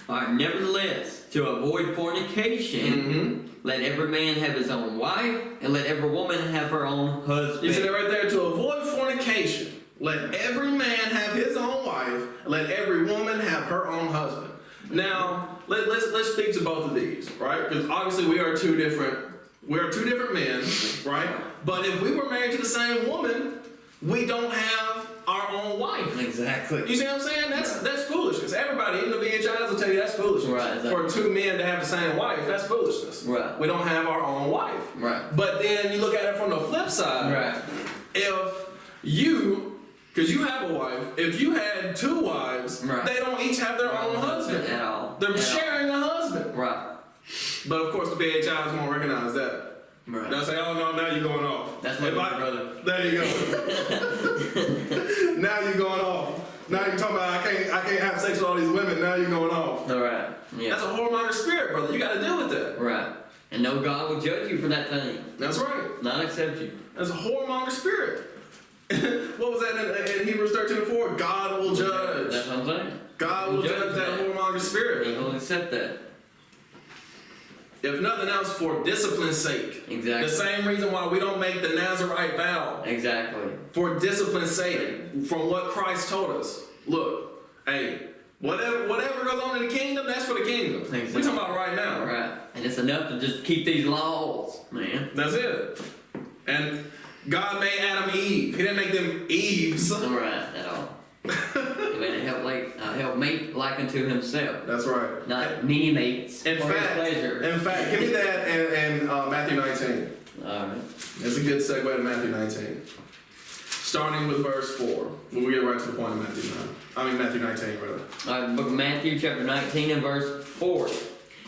Alright, nevertheless, to avoid fornication, let every man have his own wife, and let every woman have her own husband. You see that right there? To avoid fornication, let every man have his own wife, let every woman have her own husband. Now, let's speak to both of these, right? Because obviously we are two different men, right? But if we were married to the same woman, we don't have our own wife. Exactly. You see what I'm saying? That's foolishness. Everybody, even the VHIs will tell you that's foolishness. Right, exactly. For two men to have the same wife, that's foolishness. Right. We don't have our own wife. Right. But then you look at it from the flip side. Right. If you, because you have a wife, if you had two wives, Right. they don't each have their own husband. At all. They're At sharing a husband. Right. But of course the VHIs won't recognize that. Right. They'll say, oh no, now you're going off. That's my brother. There you go. Now you're going off. Now you're talking about I can't have sex with all these women. Now you're going off. All right. Yeah. That's a whoremonger spirit, brother. You got to deal with that. Right. And no God will judge you for that thing. That's right. Not accept you. That's a whoremonger spirit. What was that in Hebrews 13:4? God will judge. That's what I'm saying. God will judge that whoremonger spirit. He will accept that. If nothing else, for discipline's sake. Exactly. The same reason why we don't make the Nazarite vow. Exactly. For discipline's sake. From what Christ told us. Look, hey, whatever goes on in the kingdom, that's for the kingdom. Exactly. We're talking about right now. Right. And it's enough to just keep these laws, man. That's it. And God made Adam Eve. He didn't make them Eves. Right, at all. He made a help mate like unto himself. That's right. Not many mates In for his fact, pleasure. give me that in Matthew 19. Alright. That's a good segue to Matthew 19. Starting with verse 4. We'll get right to the point of Matthew 19, rather. Alright, book of Matthew, chapter 19 and verse 4.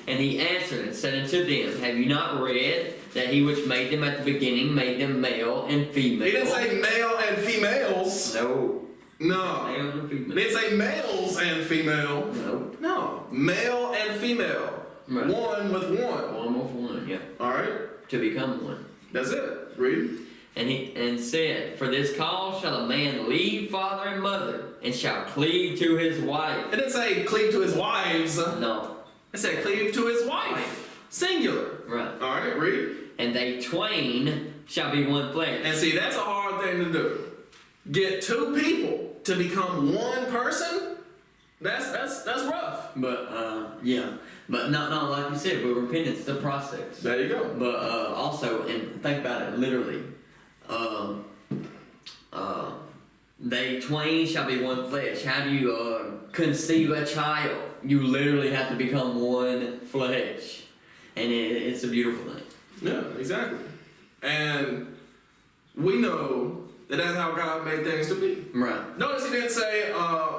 And he answered and said unto them, have you not read that he which made them at the beginning made them male and female? He didn't say male and females. No. No. Male and He female. didn't say males and female. No. No. Male and female. Right. One with one. One with one, yeah. Alright? To become one. That's it. Read. And said, for this cause shall a man leave father and mother, and shall cleave to his wife. It didn't say cleave to his wives. No. It said cleave to his wife. Singular. Right. Alright, read. And they twain shall be one flesh. And see, that's a hard thing to do. Get two people to become one person? That's rough. But yeah. But not like you said, but repentance is a process. There you go. But also, and think about it literally, they twain shall be one flesh. How do you conceive a child? You literally have to become one flesh. And it's a beautiful thing. Yeah, exactly. And we know that that's how God made things to be. Right. Notice he didn't say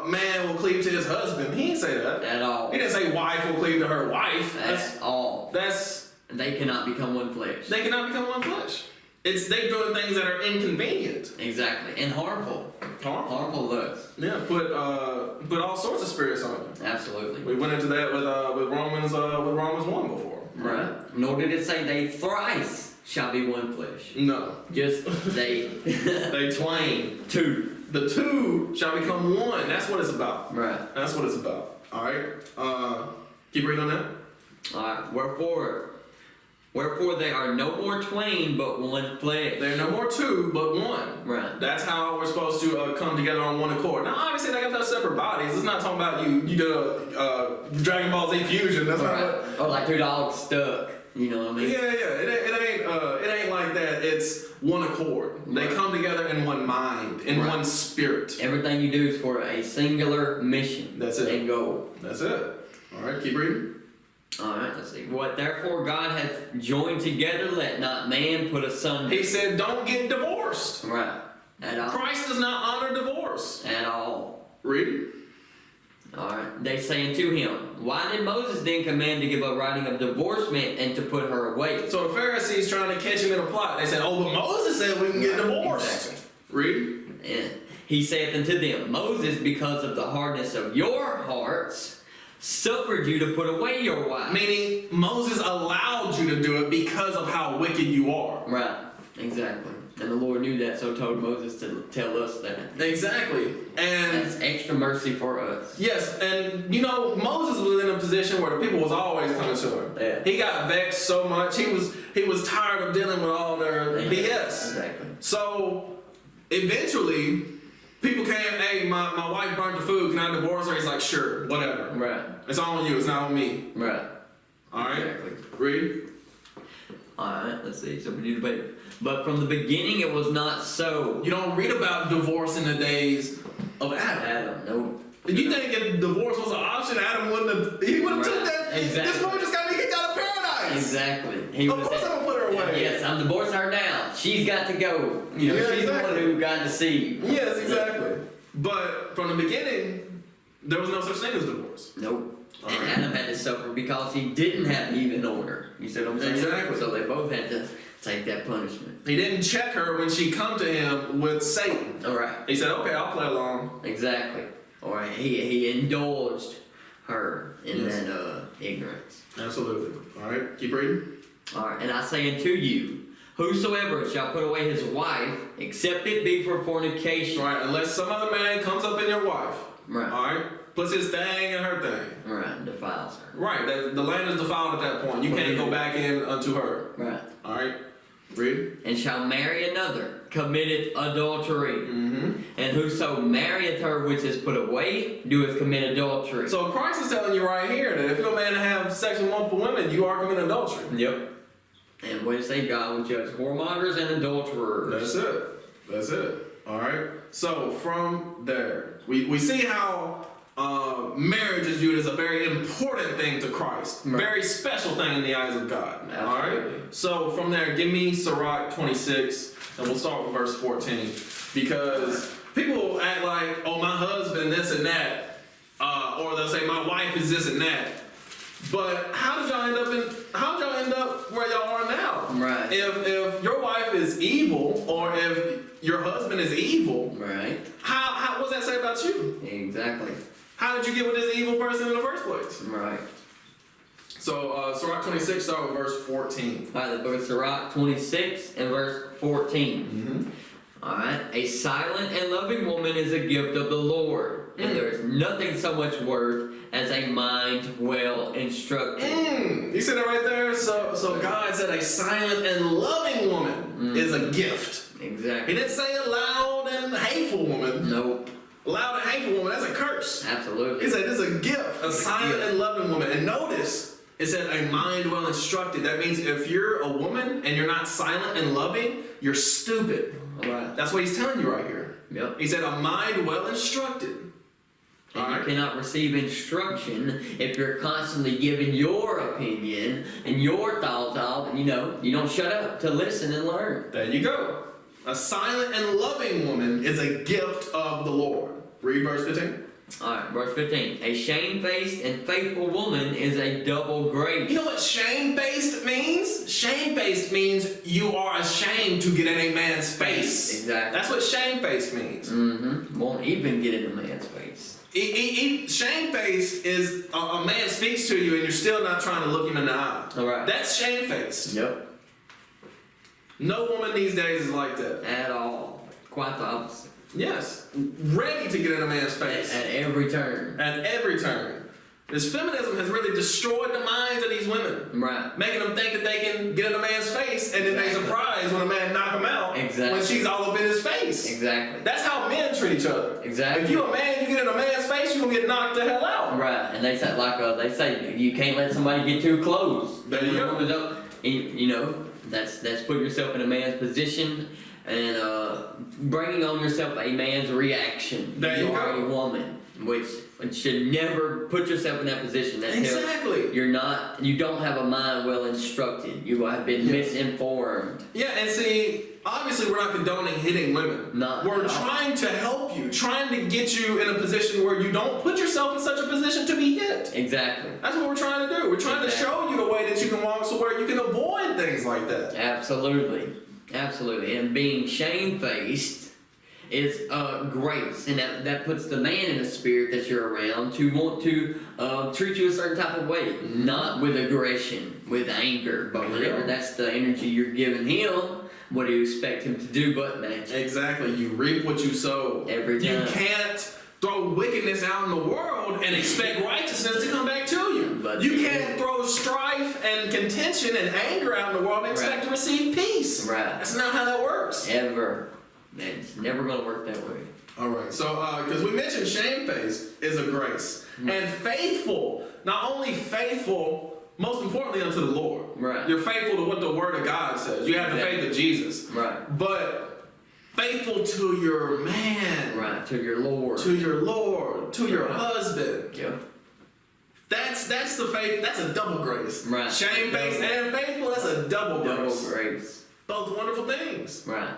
man will cleave to his husband. He didn't say that. At all. He didn't say wife will cleave to her wife. That's all. They cannot become one flesh. cannot become one flesh. They doing things that are inconvenient. Exactly. And harmful. Harmful looks. Yeah, put all sorts of spirits on you. Absolutely. We went into that with Romans 1 before. Right. Nor did it say they thrice shall be one flesh. No. Just they They twain. two. The two shall become one. That's what it's about. Right. That's what it's about. Alright? Keep reading on that. Alright. Wherefore they are no more twain but one flesh. There are no more two, but one. Right. That's how we're supposed to come together on one accord. Now, obviously, they got those separate bodies. It's not talking about you did a Dragon Ball Z fusion. That's not Right. what. Or like two dogs stuck. You know what I mean? Yeah. It ain't like that. It's one accord. They Right. come together in one mind, in Right. one spirit. Everything you do is for a singular mission. That's it. And goal. That's it. All right, keep reading. Alright, let's see. What therefore God hath joined together, let not man put asunder. He said, don't get divorced. Right. At all. Christ does not honor divorce. At all. Read. Alright. They say unto him, why did Moses then command to give a writing of divorcement and to put her away? So the Pharisees trying to catch him in a plot. They said, oh, but Moses said we can get divorced. Exactly. Read. And he saith unto them, Moses, because of the hardness of your hearts, suffered you to put away your wife. Meaning, Moses allowed you to do it because of how wicked you are. Right. Exactly. And the Lord knew that, so told Moses to tell us that. Exactly. And That's extra mercy for us. yes, and you know, Moses was in a position where the people was always coming to him. Yeah. He got vexed so much. He was tired of dealing with all their BS. Exactly. So eventually, people came, hey, my wife burnt the food, can I divorce her? He's like, sure, whatever. Right. It's all on you, it's not on me. Right. Alright? Exactly. Read. Alright, let's see. So we do debate. But from the beginning it was not so. You don't read about divorce in the days of Adam. Adam, no. You think if divorce was an option, Adam wouldn't have, he would have took that. Exactly. This woman just got me kicked out of paradise. Exactly. He Of would've course said, I'm gonna put her away. yes, I'm divorcing her now. She's got to go. You know, Yeah, she's exactly. the one who got deceived. Yes, exactly. But from the beginning, there was no such thing as divorce. Nope. And Alright. Adam had to suffer because he didn't have Eve in order. You see what I'm saying? Exactly. So they both had to take that punishment. He didn't check her when she come to him with Satan. Alright. He said, okay, I'll play along. Exactly. Or he indulged her in Yes. that ignorance. Absolutely. Alright, keep reading. Alright, and I say unto you, whosoever shall put away his wife, except it be for fornication. Right, unless some other man comes up in your wife. Right. Alright? Puts his thing in her thing. Right, defiles her. Right, the land is defiled at that point. You can't go back in unto her. Right. Alright? Read. And shall marry another, committeth adultery. Mm-hmm. And whoso marrieth her which is put away, doeth commit adultery. So Christ is telling you right here that if you're a man to have sex with multiple women, you are committing adultery. Yep. And what did it say? God will judge whoremongers and adulterers. That's it. That's it. Alright? So from there, we see how marriage is viewed as a very important thing to Christ. Right. Very special thing in the eyes of God. Absolutely. Alright? So from there, give me Sirach 26, and we'll start with verse 14. Because people act like, oh, my husband, this and that. Or they'll say, my wife is this and that. But how did y'all end up where y'all are now? Right. If your wife is evil, or if your husband is evil, Right. how what does that say about you? Exactly. How did you get with this evil person in the first place? Right. So Sirach 26, start with verse 14. Alright, the book of Sirach 26 and verse 14. Mm-hmm. Alright. A silent and loving woman is a gift of the Lord, and there is nothing so much worth as a mind well instructed. You see that right there? So God said a silent and loving woman is a gift. He Exactly. didn't say a loud and hateful woman. Nope. Loud and hateful woman, that's a curse. Absolutely. He said this is a gift, a silent and loving woman. And notice, it said a mind well instructed. That means if you're a woman and you're not silent and loving, you're stupid. Right. That's what he's telling you right here. Yep. He said a mind well instructed. And Alright. you cannot receive instruction if you're constantly giving your opinion and your thoughts out, and you don't shut up to listen and learn. There you go. A silent and loving woman is a gift of the Lord. Read verse 15. Alright, verse 15. A shamefaced and faithful woman is a double grace. You know what shamefaced means? Shamefaced means you are ashamed to get in a man's face. Exactly. That's what shamefaced means. Mm-hmm. Won't even get in a man's face. Shamefaced is a man speaks to you and you're still not trying to look him in the eye. Alright. That's shamefaced. Yep. No woman these days is like that. At all. Quite the opposite. Yes. Ready to get in a man's face. At every turn. At every turn. This feminism has really destroyed the minds of these women. Right. Making them think that they can get in a man's face and then they Exactly. surprised when a man knock them out. Exactly. When she's all up in his face. Exactly. That's how men treat each other. Exactly. If you a man, you get in a man's face, you're going to get knocked the hell out. Right, and they say they say you can't let somebody get too close. There you go. Woman's up, and, that's putting yourself in a man's position and bringing on yourself a man's reaction. There you are go. a woman, which should never put yourself in that position. That tells Exactly. you don't have a mind well instructed. You have been misinformed. Yeah, and see, obviously we're not condoning hitting women. Not We're at all. trying to help you, trying to get you in a position where you don't put yourself in such a position to be hit. Exactly. That's what we're trying to do. We're trying to show you the way that you can walk so where you can avoid things like that. Absolutely. Absolutely. And being shamefaced is grace, and that puts the man in the spirit that you're around to want to treat you a certain type of way, not with aggression, with anger, but whenever that's the energy you're giving him, what do you expect him to do but match? Exactly. You reap what you sow. Every time. You can't throw wickedness out in the world and expect righteousness to come back to you. But you can't throw strife and contention and anger out in the world and expect to receive peace. Right. That's not how that works. Ever. It's never going to work that way. All right. So, because we mentioned shamefaced is a grace. And faithful, not only faithful, most importantly unto the Lord. Right. You're faithful to what the Word of God says. You have the faith of Jesus. Right. But faithful to your man. Right. To your Lord. To your Lord. To your husband. Yeah. That's the faith. That's a double grace. Right. Shamefaced and faithful. That's a double grace. Double grace. Both wonderful things. Right.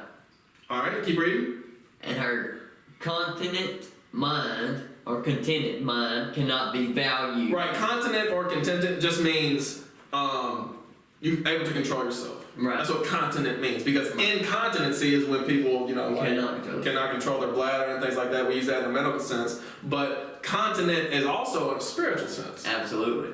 All right. Keep reading. And her contented mind or contented mind cannot be valued. Right. Continent or contented just means you're able to control yourself. Right. That's what continent means. Because incontinency is when people, cannot control their bladder and things like that. We use that in a medical sense. But continent is also in a spiritual sense. Absolutely.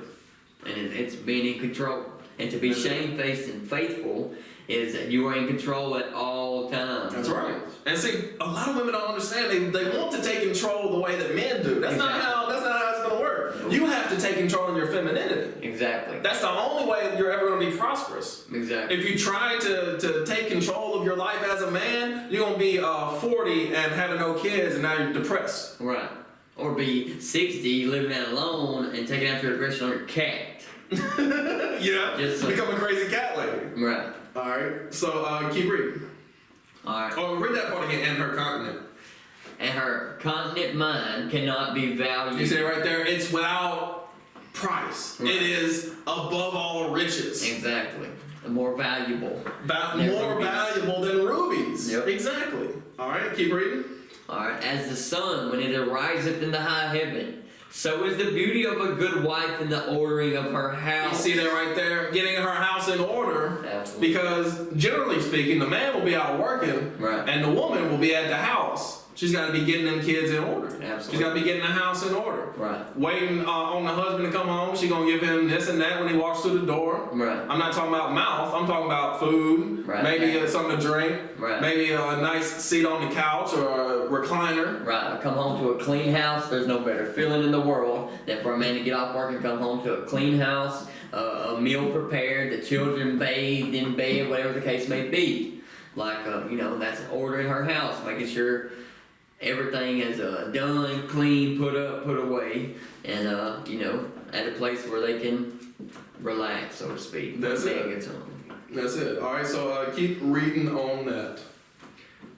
And it's being in control. And to be shamefaced and faithful is that you are in control at all times. That's right. And see, a lot of women don't understand. They want to take control the way that men do. That's not how it's going to work. Nope. You have to take control of your femininity. Exactly. That's the only way that you're ever going to be prosperous. Exactly. If you try to take control of your life as a man, you're going to be 40 and having no kids, and now you're depressed. Right. Or be 60, living out alone, and taking after aggression on your cat. Yeah. Just become a crazy cat lady. Right. All right. So keep reading. All right. Oh, read that part again. And her continent. And her continent mind cannot be valued. You see it right there? It's without price. Right. It is above all riches. Exactly. More valuable. More valuable than rubies. Yep. Exactly. All right. Keep reading. All right. As the sun when it ariseth in the high heaven, so is the beauty of a good wife in the ordering of her house. You see that right there? Getting her house in order. Absolutely. Because generally speaking, the man will be out working, right, and the woman will be at the house. She's got to be getting them kids in order. Absolutely. She's got to be getting the house in order. Right. Waiting on the husband to come home. She's going to give him this and that when he walks through the door. Right. I'm not talking about mouth. I'm talking about food. Right. Maybe something to drink. Right. Maybe a nice seat on the couch or a recliner. Right. I come home to a clean house. There's no better feeling in the world than for a man to get off work and come home to a clean house, a meal prepared, the children bathed in bed, whatever the case may be. Like, that's ordering her house, making sure everything is done, clean, put up, put away, and at a place where they can relax, so to speak. That's it. That's it. All right, so keep reading on that.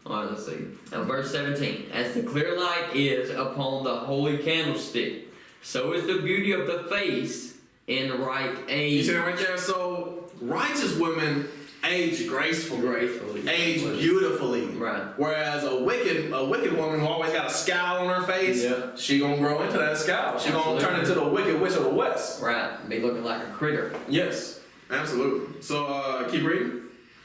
All right, let's see. Now, verse 17. As the clear light is upon the holy candlestick, so is the beauty of the face in right age. You see that right there? So righteous women age gracefully, age beautifully. Right. Whereas a wicked woman who always got a scowl on her face, she gonna grow into that scowl. She gonna turn into the wicked witch of the west. Right. Be looking like a critter. Yes, absolutely. So keep reading.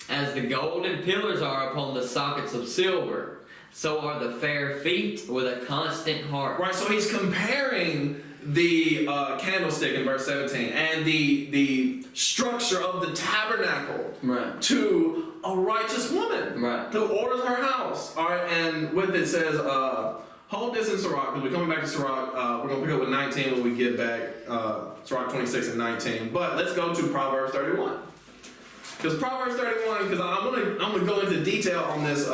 As the golden pillars are upon the sockets of silver, so are the fair feet with a constant heart. Right. So he's comparing the candlestick in verse 17 and the structure of the tabernacle to a righteous woman who orders her house. All right, and with it says, hold this in Sirach, because we're coming back to Sirach. We're going to pick up with 19 when we get back, Sirach 26 and 19. But let's go to Proverbs 31. Because Proverbs 31, because I'm gonna go into detail on this,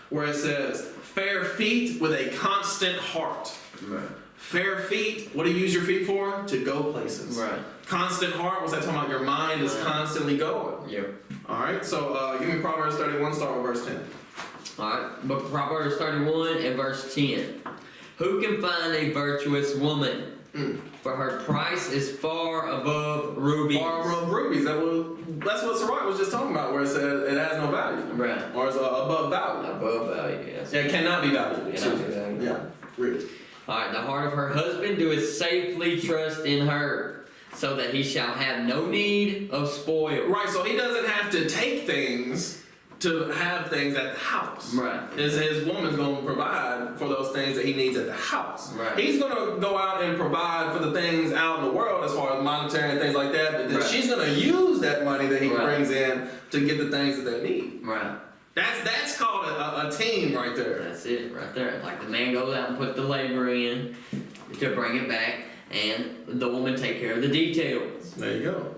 where it says, fair feet with a constant heart. Right. Fair feet, what do you use your feet for? To go places. Right. Constant heart, what's that talking about? Your mind is constantly going. Yep. Alright, so give me Proverbs 31, start with verse 10. Alright, book of Proverbs 31 and verse 10. Who can find a virtuous woman? For her price is far above rubies. Far above rubies. That's what Sirach was just talking about, where it said it has no value. Right. Or it's above value. Above value, yes. Yeah, it cannot be valued. Cannot be valued. Yeah, read it. Alright, the heart of her husband doeth safely trust in her, so that he shall have no need of spoil. Right, so he doesn't have to take things to have things at the house. Right. His woman's going to provide for those things that he needs at the house. Right. He's going to go out and provide for the things out in the world as far as monetary and things like that, but then she's going to use that money that he brings in to get the things that they need. Right. That's called a team right there. That's it, right there. Like the man goes out and puts the labor in to bring it back, and the woman take care of the details. There you go.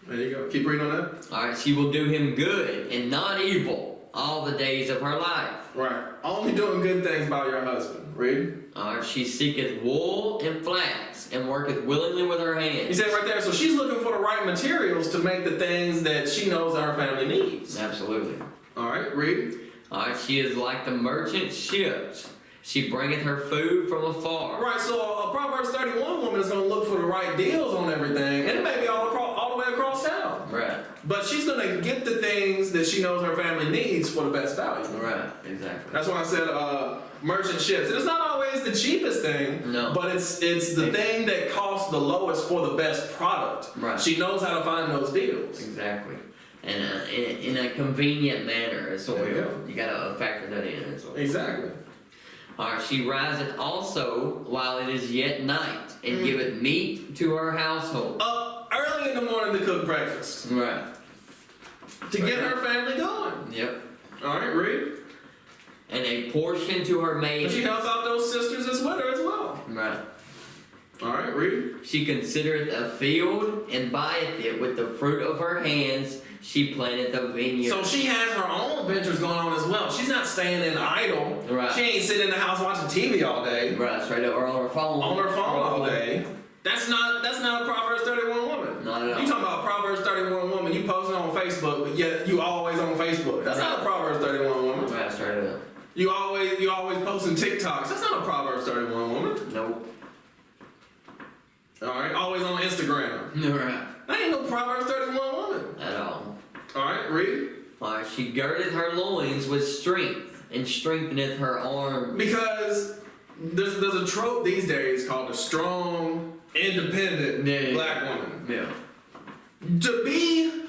There you go. Keep reading on that. All right. She will do him good and not evil all the days of her life. Right. Only doing good things by your husband. Read. All right. She seeketh wool and flax and worketh willingly with her hands. He said right there, so she's looking for the right materials to make the things that she knows that her family needs. Absolutely. All right, read. All right. She is like the merchant ships. She bringeth her food from afar. Right, so a Proverbs 31 woman is going to look for the right deals on everything, and it may be all the way across town. Right. But she's going to get the things that she knows her family needs for the best value. Right. Exactly. That's why I said merchant ships. And it's not always the cheapest thing, No. but it's the thing that costs the lowest for the best product. Right. She knows how to find those deals. Exactly. And in a convenient manner as well. There you go. You gotta factor that in as well. Exactly. Alright, she riseth also while it is yet night, and giveth meat to her household. Up early in the morning to cook breakfast. Right. To get her family going. Yep. All right, read. And a portion to her And maidens. she helps out those sisters as with her as well. Right. All right, read. She considereth a field, and buyeth it with the fruit of her hands. She planteth a vineyard. So she has her own ventures going on as well. She's not staying in idle. Right. She ain't sitting in the house watching TV all day. Right, straight up, or on her phone. On her phone all day. That's not a Proverbs 31 woman. Not at all. You talking about a Proverbs 31 woman, you posting on Facebook, but yet you always on Facebook. That's not a Proverbs 31 woman. Right, straight up. You always posting TikToks. That's not a Proverbs 31 woman. Nope. Alright, always on Instagram. Right. That ain't no Proverbs 31 woman. At all. Alright, read. Alright, she girdeth her loins with strength, and strengtheneth her arms. Because there's a trope these days called a strong, independent black woman. Yeah. To be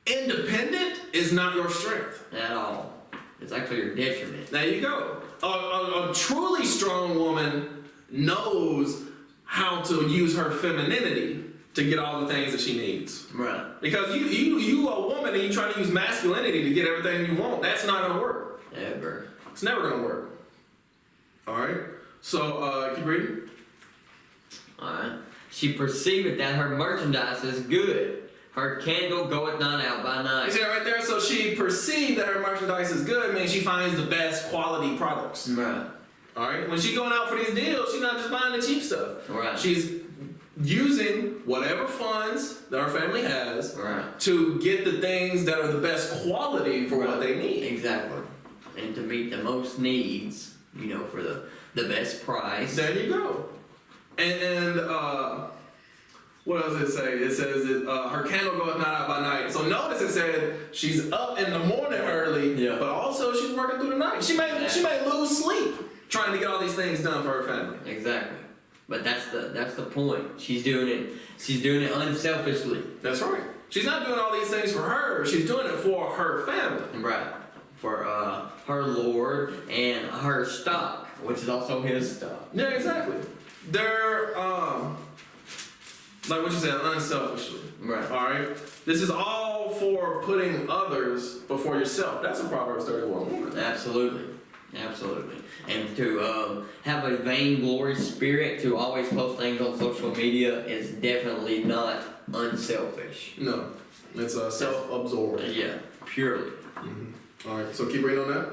independent is not your strength. At all. It's actually your detriment. There you go. A truly strong woman knows how to use her femininity to get all the things that she needs. Right. Because you a woman and you trying to use masculinity to get everything you want. That's not gonna work. Ever. It's never gonna work. All right. So keep reading. Alright. She perceiveth that her merchandise is good. Her candle goeth not out by You night. see that right there? So she perceived that her merchandise is good, means she finds the best quality products. Right. All right. When she's going out for these deals, she's not just buying the cheap stuff. Right. She's using whatever funds that her family has Right. to get the things that are the best quality for what they need. Exactly. And to meet the most needs, for the best price. There you go. And what does it say? It says that her candle goeth not out by night. So notice it said she's up in the morning early, Yeah. but also she's working through the night. She may lose sleep trying to get all these things done for her family. Exactly. But that's the point. She's doing it unselfishly. That's right. She's not doing all these things for her. She's doing it for her family. Right. For her Lord and her stock, which is also his stock. Yeah, exactly. They're like what you said, unselfishly. Right. All right. This is all for putting others before yourself. That's a Proverbs 31 woman. Absolutely. Absolutely. And to have a vainglory spirit, to always post things on social media is definitely not unselfish. No, it's self-absorbed. Yeah, purely. All right. So keep reading on that.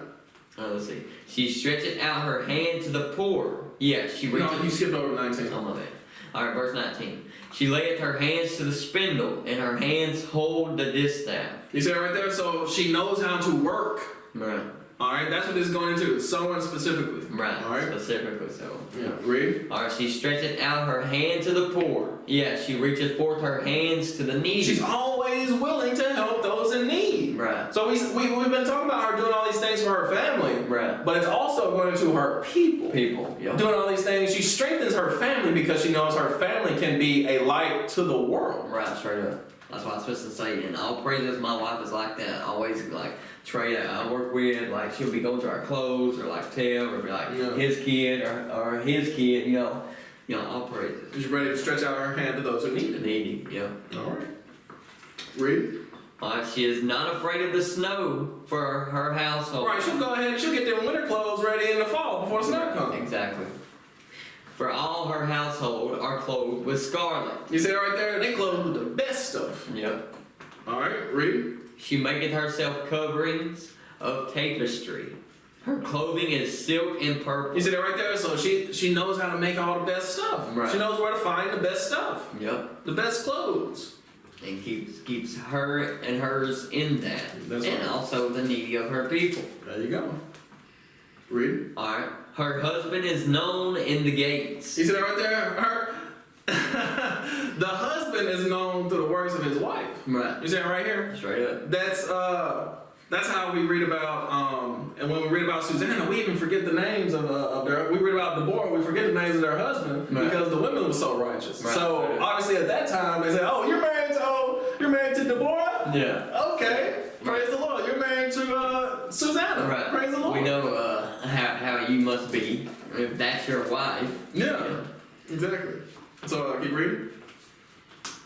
Let's see. She stretcheth out her hand to the poor. Yeah, she reaches. No, you skipped over 19. Oh, my bad. Alright, verse 19. She layeth her hands to the spindle, and her hands hold the distaff. You see it right there? So she knows how to work. Right. All right. That's what this is going into. Sewing specifically. Right. All right. Specifically so. Yeah. Read. Alright, she stretcheth out her hand to the poor. Yeah, she reacheth forth her hands to the needy. She's always willing to help those in need. Right. So we've been talking about her doing all these things for her family. Right. But it's also going to her people. Yeah. Doing all these things, she strengthens her family because she knows her family can be a light to the world. Right, straight up. That's what I was supposed to say. And all praises, my wife is like that. Always like Trey that I work with, like she'll be going to our clothes or like tell or be like his kid or his kid, all praises. She's ready to stretch out her hand to those who need The it. needy, yeah. All right. Read. She is not afraid of the snow for her household. Right, she'll go ahead, she'll get them winter clothes ready in the fall before snow comes. Exactly. For all her household are clothed with scarlet. You see it right there? They clothed with the best stuff. Yep. Alright, read. She maketh herself coverings of tapestry. Her clothing is silk and purple. You see that right there? So she knows how to make all the best stuff. Right. She knows where to find the best stuff. Yep. The best clothes. And keeps her and hers in that. That's and right. also the needy of her people. There you go. Read. Alright. Her husband is known in the gates. You see that right there? The husband is known through the works of his wife. Right. You see that right here? Straight up. That's how we read about, and when we read about Susanna, we even forget the names of their, we read about Deborah, we forget the names of their husband because the women were so righteous. Right. So obviously at that time they said, oh, you're married to Deborah? Yeah. Okay. Praise the Lord. You're married to Susanna. Right. Praise the Lord. We know how you must be if that's your wife. Yeah. Exactly. So keep reading.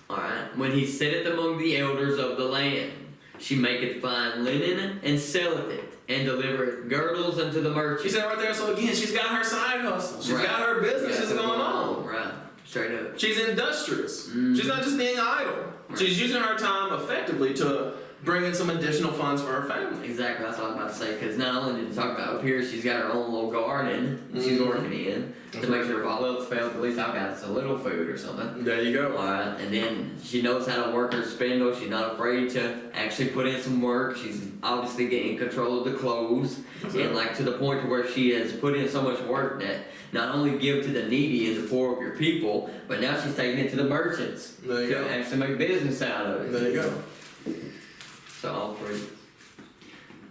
Alright. When he sitteth among the elders of the land, she maketh fine linen and selleth it, and delivereth girdles unto the She merchants. said right there, so again, she's got her side hustle. She's Right. got her businesses Yeah, going on. Right. Straight up. She's industrious. Mhm. She's not just being idle. Right. She's using her time effectively to bring in some additional funds for her family. Exactly, that's what I was about to say, because not only did you talk about up here, she's got her own little garden she's Mhm. working in That's to make right. sure if all else fails, at least I've got a little food or something. There you go. Alright, and then she knows how to work her spindle. She's not afraid to actually put in some work. She's obviously getting control of the clothes, and like to the point to where she has put in so much work that not only give to the needy and the poor of your people, but now she's taking it to the merchants There you to go. actually make business out of it. There you go. So all three.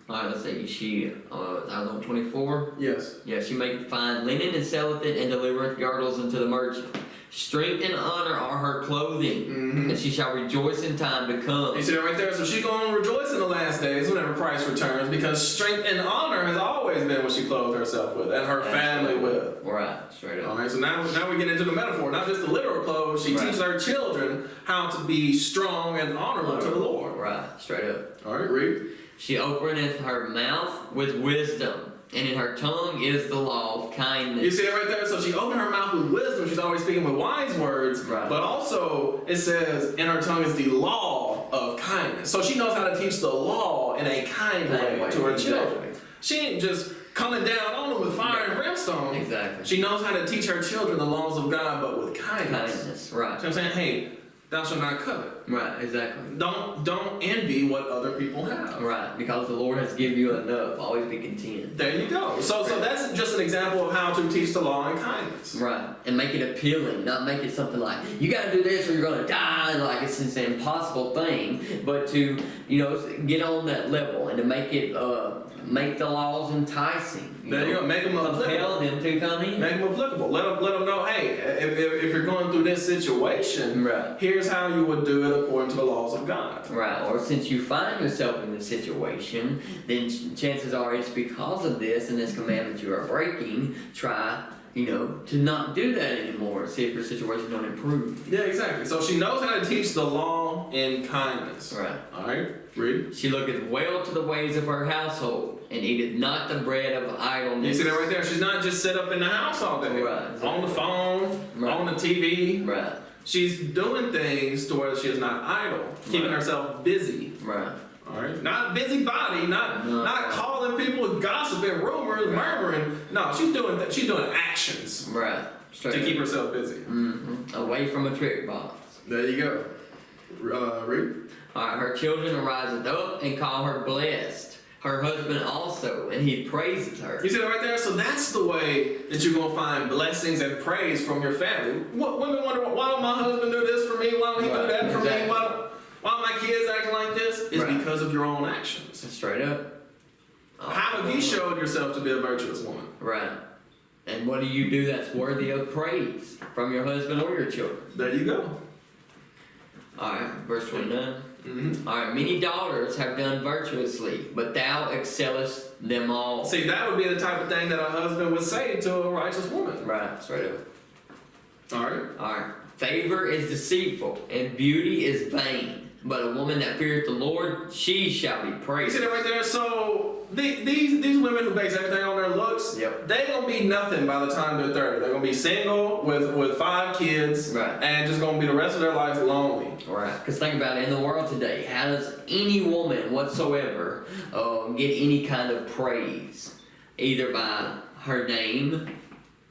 Alright, let's see. She, I was on 24. Yes. Yeah, she maketh fine linen and selleth it, and delivereth girdles unto the merchant. Strength and honor are her clothing, Mm-hmm. and she shall rejoice in time to come. You see that right there? So she's going to rejoice in the last days whenever Christ returns because strength and honor has always been what she clothed herself with and her family with. Right, straight up. Alright, so now we get into the metaphor, not just the literal clothes. She Right. teaches her children how to be strong and honorable to the Lord. Right, straight up. Alright, read. She openeth her mouth with wisdom, and in her tongue is the law of kindness. You see it right there? So she opened her mouth with wisdom. She's always speaking with wise words. Right. But also, it says, in her tongue is the law of kindness. So she knows how to teach the law in a kind way to her children. She ain't just coming down on them with fire and brimstone. Exactly. She knows how to teach her children the laws of God, but with kindness. Kindness, right. So I'm saying, hey, thou shalt not covet. Right, exactly. Don't envy what other people have. Right, because the Lord has given you enough. Always be content. There you go. So that's just an example of how to teach the law and kindness. Right, and make it appealing, not make it something like, you gotta do this or you're gonna die, like it's an impossible thing, but to, get on that level and to make it, make the laws enticing. There you go. Make them applicable. Compel them to come in. Make them applicable. Let them know, hey, if you're going through this situation, Right. here's how you would do it according to the laws of God. Right, or since you find yourself in this situation, then chances are it's because of this and this commandment you are breaking. Try, to not do that anymore. See if your situation don't improve. Yeah, exactly. So she knows how to teach the law in kindness. Right. All right, read. She looketh well to the ways of her household, and eateth not the bread of idleness. You see that right there? She's not just set up in the house all day. Right, exactly. On the phone, Right. on the TV. Right, She's doing things to where she is not idle, keeping Right. herself busy. right. All right, not busybody, not calling people with gossip and rumors, murmuring. No, she's doing actions Right. Straight to up. keep herself busy. Away from a trick box. There you go. Read. Alright, her children ariseth up and call her blessed. Her husband also, and he praiseth her. You see that right there? So that's the way that you're gonna find blessings and praise from your family. Women wonder, why don't my husband do this for me? Why don't he do that for Exactly. me? Why are my kids acting like this? It's Right. because of your own actions. Straight up. How have you showed yourself to be a virtuous woman? Right. And what do you do that's worthy of praise from your husband or your children? There you go. Alright, verse 29. Mm-hmm. Alright, many daughters have done virtuously, but thou excellest them all. See, that would be the type of thing that a husband would say to a righteous woman. Right, straight up. All right. Alright. Favor is deceitful, and beauty is vain. But a woman that feareth the Lord, she shall be You praised. see that right there? So these women who base everything on their looks, Yep. they gonna be nothing by the time they're 30. They're gonna be single with 5 kids, Right. and just gonna be the rest of their life lonely. Right. Because think about it, in the world today, how does any woman whatsoever get any kind of praise? Either by her name,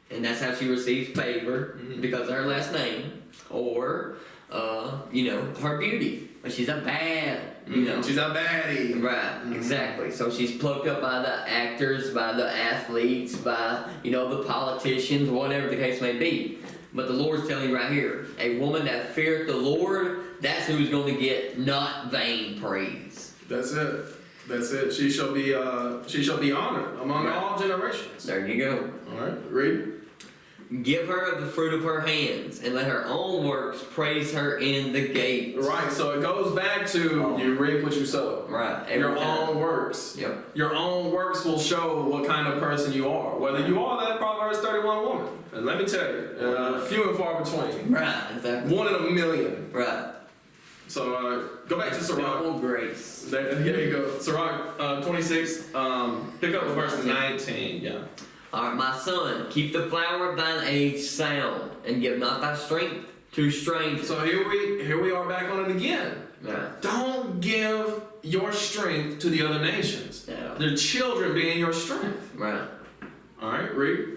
and that's how she receives favor because of her last name, or her beauty. She's a bad, She's a baddie. Right, exactly. So she's plucked up by the actors, by the athletes, by, the politicians, whatever the case may be. But the Lord's telling you right here, a woman that feareth the Lord, that's who's going to get not vain praise. That's it. That's it. She shall be honored among Right. all generations. There you go. All right, read. Give her of the fruit of her hands, and let her own works praise her in the gates. Right. So it goes back to you reap what you sow. Right. Your every time. own works. Yep. Your own works will show what kind of person you are. Whether you are that Proverbs 31 woman. And let me tell you, few and far between. Right, exactly. 1 in a million. Right. So go back to Sirach. Double grace. There you go. Sirach 26. Pick up with verse 19. Yeah. Alright, my son, keep the flower of thine age sound, and give not thy strength to strangers. So here we are back on it again. Right. Don't give your strength to the other nations. Yeah. The children being your strength. Right. All right, read.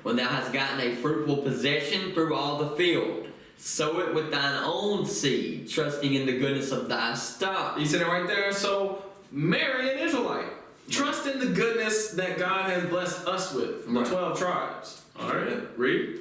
When thou hast gotten a fruitful possession through all the field, sow it with thine own seed, trusting in the goodness of thy stock. You see it right there? So marry an Israelite. Trust in the goodness that God has blessed us with, the Right. 12 tribes. All right, read.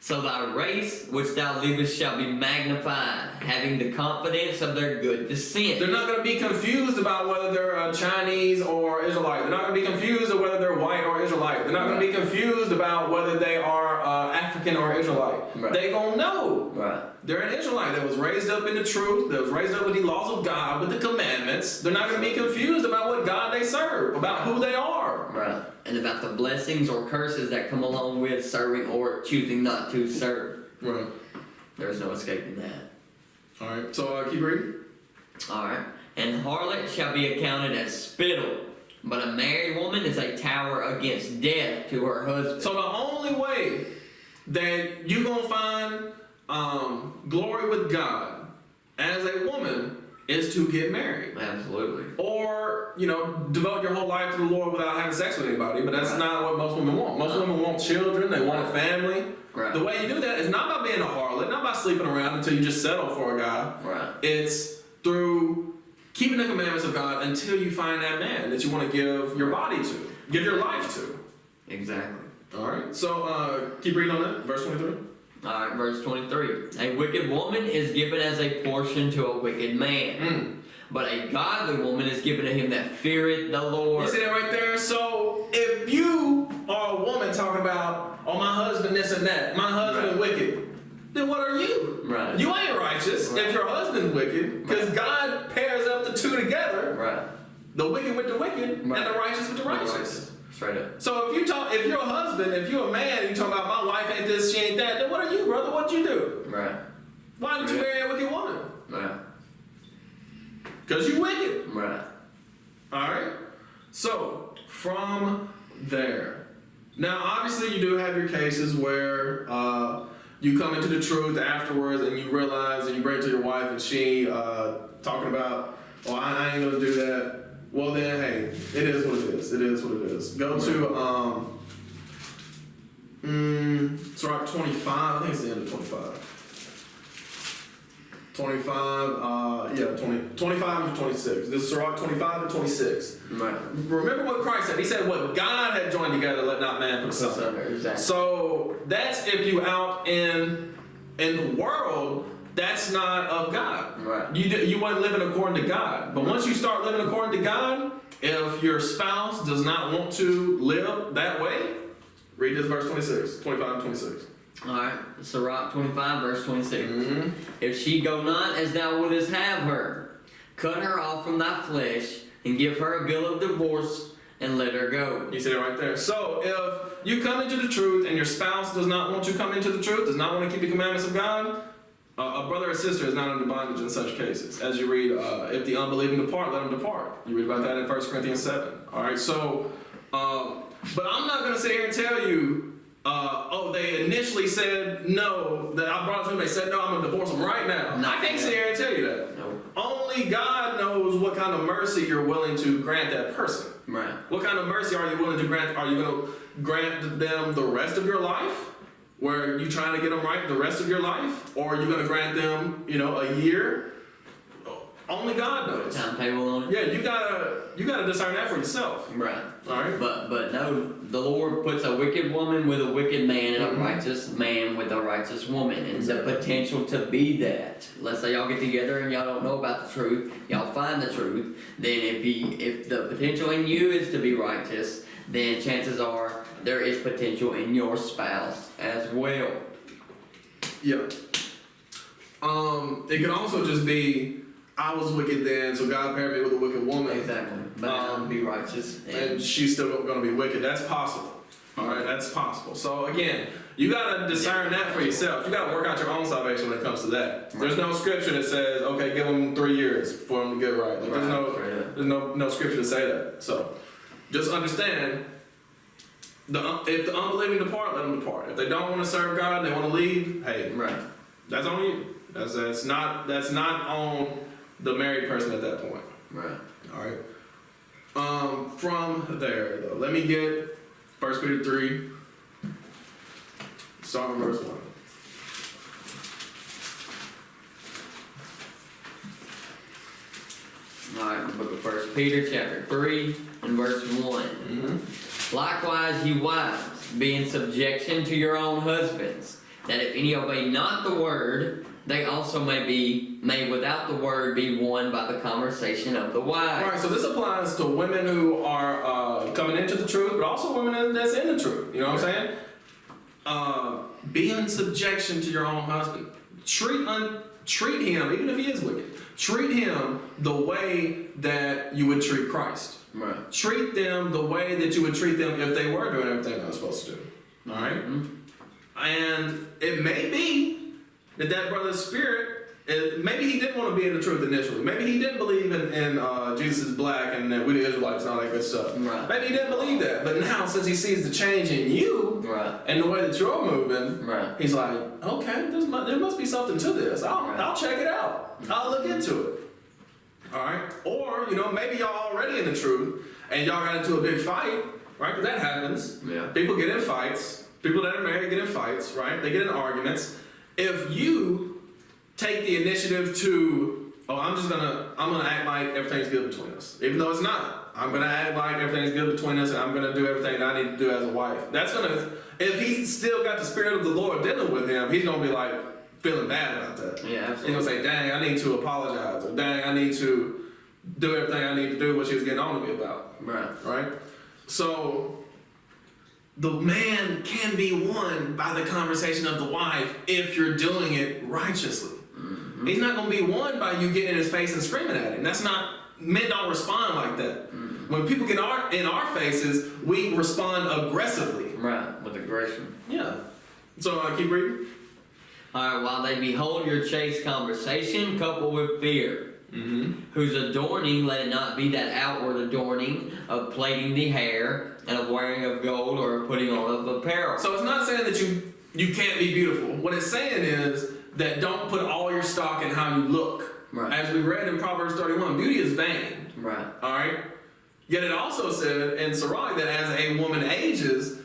So thy race which thou leavest shall be magnified, having the confidence of their good descent. They're not going to be confused about whether they're Chinese or Israelite. They're not going to be confused of whether they're white or Israelite. They're not going to be confused about whether they are African or Israelite. Right. They're going to know. Right. They're an Israelite that was raised up in the truth, that was raised up with the laws of God, with the commandments. They're not going to be confused about what God they serve, about who they are. Right. And about the blessings or curses that come along with serving or choosing not to serve. Right. There's no escaping that. All right, so keep reading. Alright. And harlot shall be accounted as spittle, but a married woman is a tower against death to her husband. So the only way that you're going to find glory with God as a woman is to get married. Absolutely. Or, devote your whole life to the Lord without having sex with anybody, but that's Right. not what most women want. Most women want children, they want a family. Right. The way you do that is not by being a harlot, not by sleeping around until you just settle for a guy. Right. It's through keeping the commandments of God until you find that man that you want to give your body to, give your life to. Exactly. All right, so keep reading on that, verse 23. Alright, verse 23. A wicked woman is given as a portion to a wicked man, but a godly woman is given to him that feareth the Lord. You see that right there? So if you are a woman talking about, oh, my husband this and that, my husband is wicked, then what are you? Right. You ain't righteous Right. if your husband's wicked, because God pairs up the two together, Right. the wicked with the wicked, Right. and the righteous with the righteous. Straight up. So if you're a husband, if you're a man, and you talk about my wife ain't this, she ain't that, then what are you, brother? What'd you do? Right. Why did you marry a wicked woman? Right. Because you wicked. Right. Alright? So, from there. Now, obviously, you do have your cases where you come into the truth afterwards and you realize and you bring it to your wife and she talking about, oh, I ain't gonna do that. Well, then, hey, it is what it is. It is what it is. Go to Sirach 25. I think it's the end of 25. 25 and 26. This is Sirach 25 and 26. Right. Remember what Christ said. He said, what God had joined together, let not man put asunder. Exactly. So that's if you out in the world, that's not of God. Right. You weren't living according to God. But once you start living according to God, if your spouse does not want to live that way, read this verse 26, 25 and 26. Alright, Sirach 25, verse 26. If she go not as thou wouldest have her, cut her off from thy flesh, and give her a bill of divorce, and let her go. You see that right there. So if you come into the truth and your spouse does not want to come into the truth, does not want to keep the commandments of God, A brother or sister is not under bondage in such cases. As you read, if the unbelieving depart, let them depart. You read about that in 1 Corinthians 7. All right, so, but I'm not going to sit here and tell you, they initially said no, that I brought it to them, they said no, I'm going to divorce them right now. No. I can't sit here and tell you that. No. Only God knows what kind of mercy you're willing to grant that person. Right. What kind of mercy are you willing to grant? Are you going to grant them the rest of your life? Where you trying to get them right the rest of your life? Or are you going to grant them, a year? Only God knows. Timetable on it. Yeah, you gotta discern that for yourself. Right. All right. But no, the Lord puts a wicked woman with a wicked man and a righteous man with a righteous woman, and the potential to be that. Let's say y'all get together and y'all don't know about the truth, y'all find the truth. Then if the potential in you is to be righteous, then chances are there is potential in your spouse as well. Yeah. It can also just be, I was wicked then, so God paired me with a wicked woman. Exactly. But I'll be righteous. And she's still going to be wicked. That's possible. All right, that's possible. So again, you got to discern that for yourself. You got to work out your own salvation when it comes to that. There's no scripture that says, okay, give them 3 years for them to get right. Like, there's no scripture to say that. So just understand, if the unbelieving depart, let them depart. If they don't want to serve God, they want to leave, hey, Right. that's on you. That's not on the married person at that point. Right. All right. From there, though, let me get 1 Peter 3, start with verse 1. Alright, the book of 1 Peter chapter 3 and verse 1. Likewise, you wives, be in subjection to your own husbands, that if any obey not the word, they also may without the word be won by the conversation of the wives. All right, so this applies to women who are coming into the truth, but also women that's in the truth. You know what I'm saying? Be in subjection to your own husband. Treat him, even if he is wicked, treat him the way that you would treat Christ. Right. Treat them the way that you would treat them if they were doing everything they were supposed to do. All right? And it may be that brother's spirit, maybe he didn't want to be in the truth initially. Maybe he didn't believe in Jesus is black and that we the Israelites and all that good stuff. Right. Maybe he didn't believe that. But now, since he sees the change in you and the way that you're moving, he's like, okay, there must be something to this. I'll check it out. I'll look into it. All right? Or, maybe y'all already in the truth and y'all got into a big fight, right? Because that happens. Yeah. People get in fights. People that are married get in fights, right? They get in arguments. If you take the initiative to, I'm gonna act like everything's good between us, even though it's not. I'm gonna act like everything's good between us, and I'm gonna do everything that I need to do as a wife. If he's still got the spirit of the Lord dealing with him, he's gonna be like feeling bad about that. Yeah, absolutely. He's gonna say, dang, I need to apologize, or dang, I need to do everything I need to do, what she was getting on to me about. Right? So the man can be won by the conversation of the wife if you're doing it righteously. He's not going to be won by you getting in his face and screaming at him. That's not, men don't respond like that. When people get in our faces, we respond aggressively. Right, with aggression. Yeah. So I keep reading. Alright, while they behold your chaste conversation coupled with fear, whose adorning let it not be that outward adorning of plaiting the hair and of wearing of gold or putting on of apparel. So it's not saying that you can't be beautiful. What it's saying is that don't put all your stock in how you look. Right. As we read in Proverbs 31, beauty is vain. Right. All right. Yet it also said in Sarai that as a woman ages,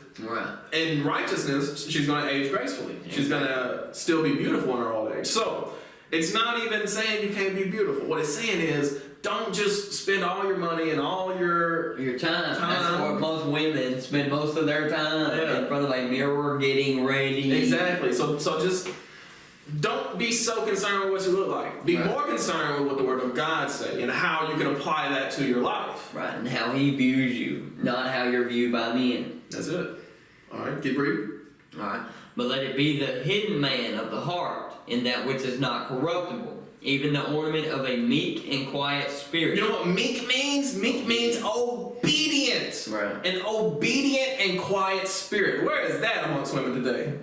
in righteousness, she's going to age gracefully. She's going to still be beautiful in her old age. So it's not even saying you can't be beautiful. What it's saying is don't just spend all your money and all your time. That's what most women spend most of their time in front of a mirror getting ready. Exactly. So just don't be so concerned with what you look like. Be more concerned with what the Word of God says and how you can apply that to your life. Right, and how He views you, not how you're viewed by men. That's it. All right, keep reading. All right, but let it be the hidden man of the heart in that which is not corruptible, even the ornament of a meek and quiet spirit. You know what meek means? Meek means obedient. Right. An obedient and quiet spirit. Where is that amongst women today?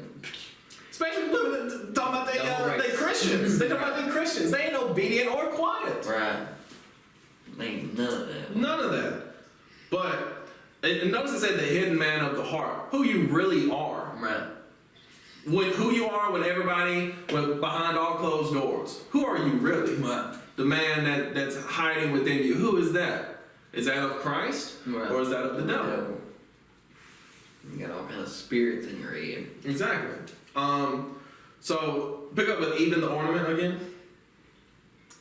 Especially women that talking about they Christians. They talking about they Christians. They ain't obedient or quiet. Right. Ain't none of that. None of that. But and notice it said the hidden man of the heart. Who you really are. Right. Who you are when behind all closed doors. Who are you really? Right. The man that's hiding within you. Who is that? Is that of Christ? Right. Or is that of the devil? You got all kinds of spirits in your head. Exactly. So pick up with even the ornament again.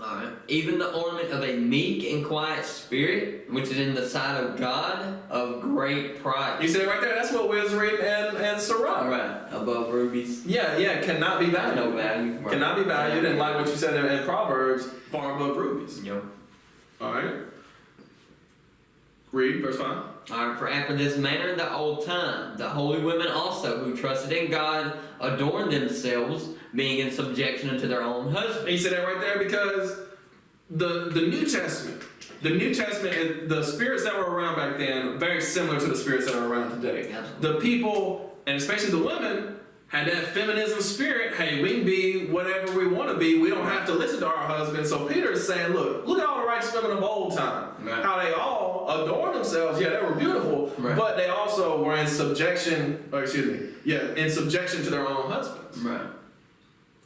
Alright. Even the ornament of a meek and quiet spirit, which is in the sight of God, of great price. You see it right there? That's what Wiz read and Sarah. Right. Above rubies. Yeah, cannot be valued. No value. Right. Cannot be valued, and like what you said in Proverbs, far above rubies. Yep. Alright. Read, verse 5. Alright, for after this manner in the old time, the holy women also, who trusted in God, adorned themselves, being in subjection unto their own husbands. And you see that right there because the New Testament, and the spirits that were around back then, very similar to the spirits that are around today. Absolutely. The people, and especially the women, had that feminism spirit. Hey, we can be whatever we want to be. We don't have to listen to our husbands. So Peter is saying, look at all the righteous women of old time. Right. How they all adorned themselves. Yeah, they were beautiful. Right. But they also were in subjection, in subjection to their own husbands. Right.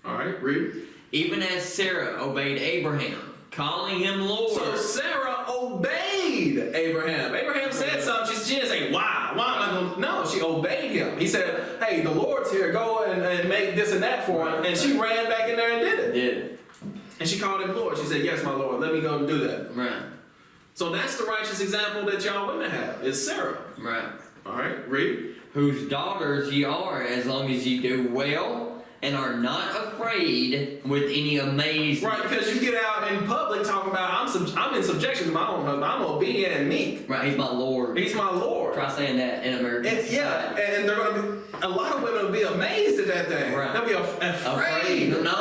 All right, read. Even as Sarah obeyed Abraham, calling him Lord. So Sarah obeyed Abraham. Abraham said something. She didn't say, why? Why am I going to? No, she obeyed him. He said, hey, the Lord's here. Go and make this and that for him. And she ran back in there and did it. Did. And she called him Lord. She said, yes, my Lord. Let me go and do that. Right. So that's the righteous example that y'all women have, is Sarah. Right. All right, read. Whose daughters ye are, as long as ye do well, and are not afraid with any amazement. Right, because you get out in public talking about, I'm in subjection to my own husband. I'm obedient and meek. Right, he's my Lord. He's my Lord. Try saying that in American society. Yeah, and they're going to be, a lot of women will be amazed at that thing. Right. They'll be afraid. No.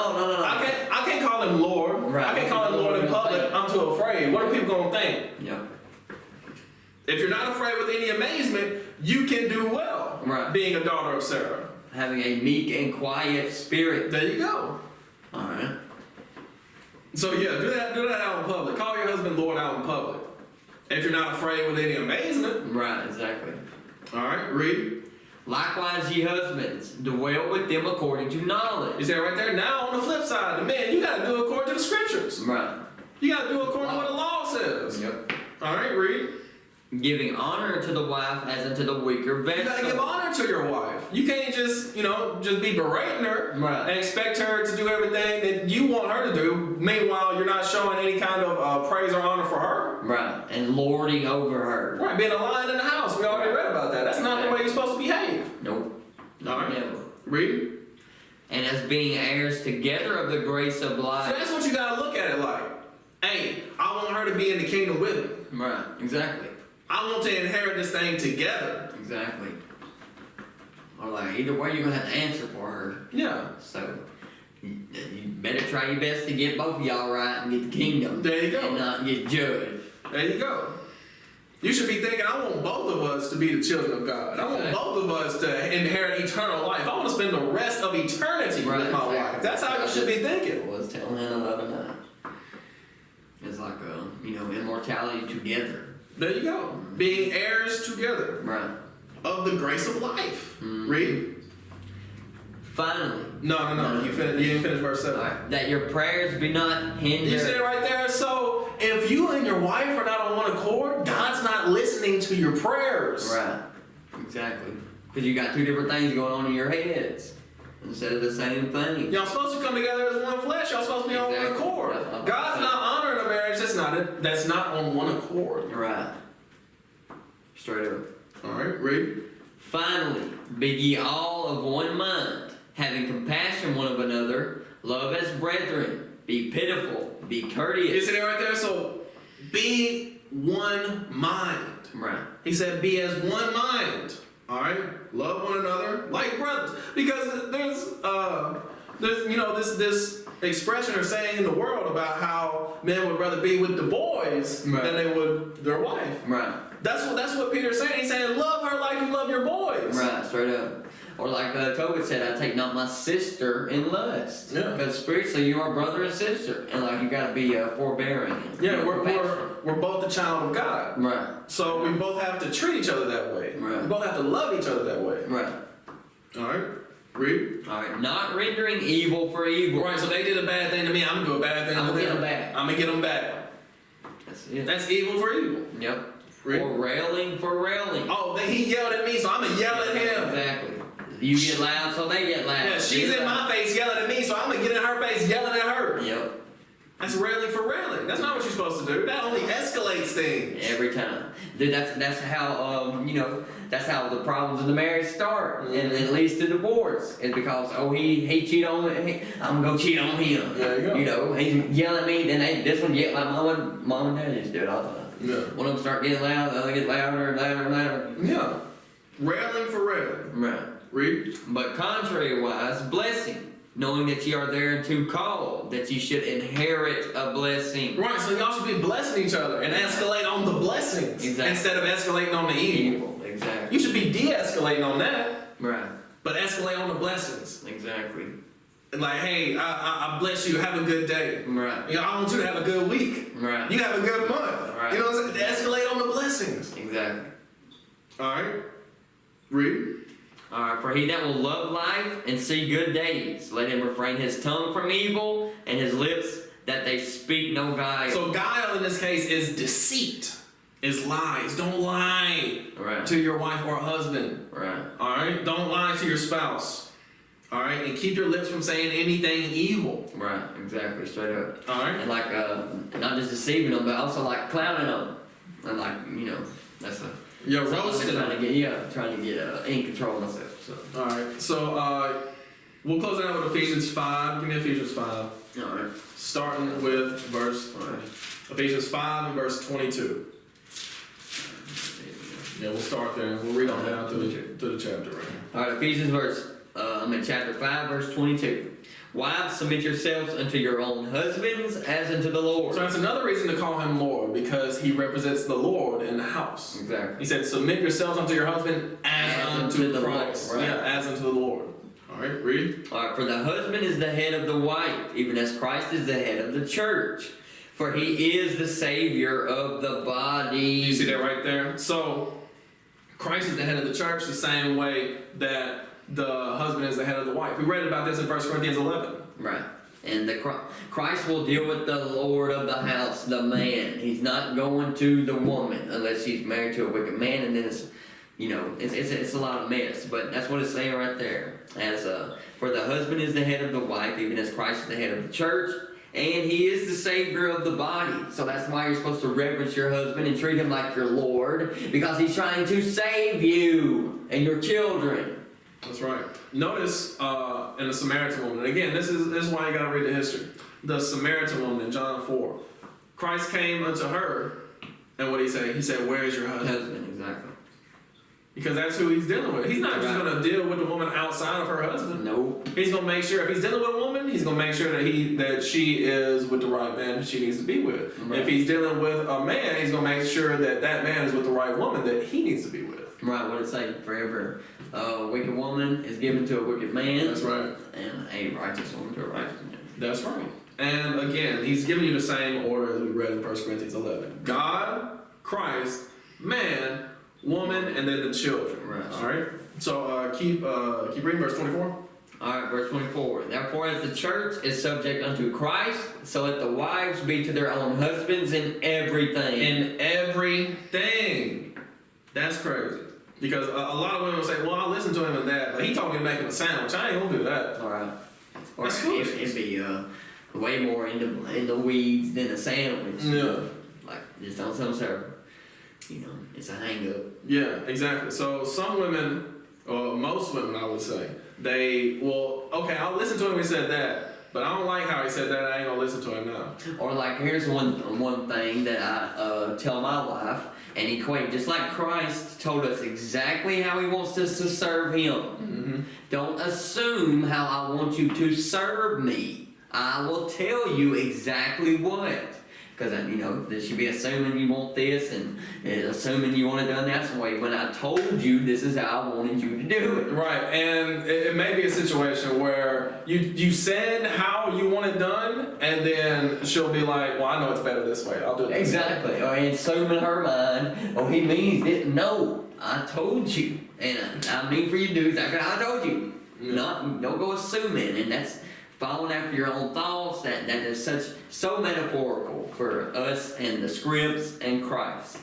I can't call him Lord. Right. I can't call him Lord in public. I'm too afraid. What are people going to think? Yep. If you're not afraid with any amazement, you can do well. Right. Being a daughter of Sarah. Having a meek and quiet spirit. There you go. Alright. So yeah, do that out in public. Call your husband Lord out in public. If you're not afraid with any amazement. Right, exactly. Alright, read. Likewise, ye husbands, dwell with them according to knowledge. You see right there? Now on the flip side, the man, you gotta do according to the scriptures. Right. You gotta do according to what the law says. Yep. Alright, read. Giving honor to the wife as unto the weaker vessel. You gotta give honor to your wife. You can't just be berating her Right. and expect her to do everything that you want her to do. Meanwhile, you're not showing any kind of praise or honor for her. Right. And lording over her. Right, being a lion in the house. We already read about that. That's not the way you're supposed to behave. Nope. All right. Never. Read. And as being heirs together of the grace of So life. that's what you gotta look at it like. Hey, I want her to be in the kingdom with me. Right. Exactly. I want to inherit this thing together. Exactly. Or like either way, you're gonna have to answer for her. Yeah. So you better try your best to get both of y'all right and get the kingdom. There you go. And not get judged. There you go. You should be thinking, I want both of us to be the children of God. I want both of us to inherit eternal life. I want to spend the rest of eternity with my wife. That's how you should be thinking. I was telling him the other night. It's like immortality together. There you go. Being heirs together Right. of the grace of life. Mm-hmm. Read. Finally. No. You didn't finish verse 7. Right. That your prayers be not hindered. You see it right there? So if you and your wife are not on one accord, God's not listening to your prayers. Right. Exactly. Because you got two different things going on in your heads instead of the same thing. Y'all supposed to come together as one flesh. Y'all supposed to be on one accord. Yeah, God's not honoring a marriage that's not on one accord. Right. Straight up. All right, read. Finally, be ye all of one mind, having compassion one of another, love as brethren, be pitiful, be You courteous. see that right there? So be one mind. Right. He said, be as one mind. All right, love one another like brothers. Because there's this expression or saying in the world about how men would rather be with the boys than they would their wife. Right. That's what Peter's saying. He's saying, love her like you love your boys. Right. straight up. Or like Tobit said, I take not my sister in lust. Yeah. Because spiritually you are brother and sister. And like you gotta be forbearing. Yeah, we're both the child of God. Right. So we both have to treat each other that way. Right. We both have to love each other that way. Right. Alright? Read. Alright. Not rendering evil for evil. Right, so they did a bad thing to me, I'm gonna do a bad thing to them. I'm gonna get them back. I'm gonna get them back. That's it. That's evil for evil. Yep. Read. Or railing for railing. Oh, he yelled at me, so I'm gonna yell at him. Exactly. You get loud, so they get loud. Yeah, she's in my face yelling at me, so I'm gonna get in her face yelling at her. Yep. That's railing for railing. That's not what you're supposed to do. That only escalates things. Every time. Dude, that's how that's how the problems in the marriage start, and it leads to divorce. It's because he cheated on me, I'm gonna go cheat on him. There you go. He's yelling at me, then this one yell like mom and dad just do it all the time. Yeah. One of them start getting loud, the other get louder and louder and louder. Yeah. Railing for railing. Right. Read. But contrariwise, blessing, knowing that ye are thereunto called, that ye should inherit a blessing. Right, so y'all should be blessing each other and escalate on the blessings instead of escalating on the evil. Exactly. You should be de-escalating on that, Right. but escalate on the blessings. Exactly. Like, hey, I bless you, have a good day. Right. You know, I want you to have a good week. Right. You have a good month. Right. You know what I'm saying? Escalate on the blessings. Exactly. Alright. Read. Alright, for he that will love life and see good days, let him refrain his tongue from evil and his lips that they speak no guile. So guile in this case is deceit, is lies. Don't lie Right. to your wife or husband. Right. Alright? Don't lie to your spouse. Alright? And keep your lips from saying anything evil. Right. Exactly. Straight up. Alright? And like not just deceiving them, but also like clowning them. And like, that's a You're something I'm roasting trying them. to get in control of myself. So. Alright, so we'll close it out with Ephesians 5. Give me Ephesians 5. Alright. Starting with verse, Ephesians 5 and verse 22. Yeah, we'll start there. We'll read on down to the chapter right here. Alright, Ephesians I'm in chapter 5, verse 22. Wives, submit yourselves unto your own husbands as unto the Lord. So that's another reason to call him Lord, because he represents the Lord in the house. Exactly. He said, submit yourselves unto your husband as unto the Christ. Lord, right. Yeah, as unto the Lord. Alright, read. Alright, for the husband is the head of the wife, even as Christ is the head of the church. For he is the Savior of the body. You see that right there? So, Christ is the head of the church the same way that the husband is the head of the wife. We read about this in 1 Corinthians 11. Right. And Christ will deal with the Lord of the house, the man. He's not going to the woman unless she's married to a wicked man, and then it's a lot of mess. But that's what it's saying right there. For the husband is the head of the wife, even as Christ is the head of the church, and he is the Savior of the body. So that's why you're supposed to reverence your husband and treat him like your Lord, because he's trying to save you and your children. That's right. Notice in the Samaritan woman, again, this is why you gotta read the history. The Samaritan woman in John 4. Christ came unto her, and what did he say? He said, where is your husband? Exactly. Because that's who he's dealing with. He's not just Right. gonna deal with the woman outside of her husband. Nope. He's gonna make sure, if he's dealing with a woman, he's gonna make sure that she is with the right man that she needs to be with. Right. If he's dealing with a man, he's gonna make sure that man is with the right woman that he needs to be with. Right, what it say? Forever a wicked woman is given to a wicked man. That's right. And a righteous woman to a righteous man. That's right. And again, he's giving you the same order as we read in 1 Corinthians 11. God, Christ, man, woman, and then the children. Right. All right. So keep reading verse 24. Alright, verse 24. Therefore, as the church is subject unto Christ, so let the wives be to their own husbands in everything. In everything. That's crazy. Because a lot of women will say, well, I listen to him in that, but he told me to make him a sandwich. I ain't gonna do that. Alright. Or That's it'd be way more in the weeds than a sandwich. Yeah. Like, just on some server. It's a hang up. Yeah, exactly. So some women, or most women I would say, okay, I'll listen to him when he said that, but I don't like how he said that, I ain't gonna listen to him now. Or like, here's one thing that I tell my wife and equate, just like Christ told us exactly how he wants us to serve him. Mm-hmm. Don't assume how I want you to serve me. I will tell you exactly what. Because, they should be assuming you want this and assuming you want it done that way. When I told you this is how I wanted you to do it. Right, and it may be a situation where you said how you want it done, and then she'll be like, well, I know it's better this way. I'll do it this way. Exactly. Or assume in her mind, he means it. No, I told you. And I mean for you to do exactly how I told you. Don't go assuming, and that's following after your own thoughts. That is so metaphorical for us and the scripts and Christ.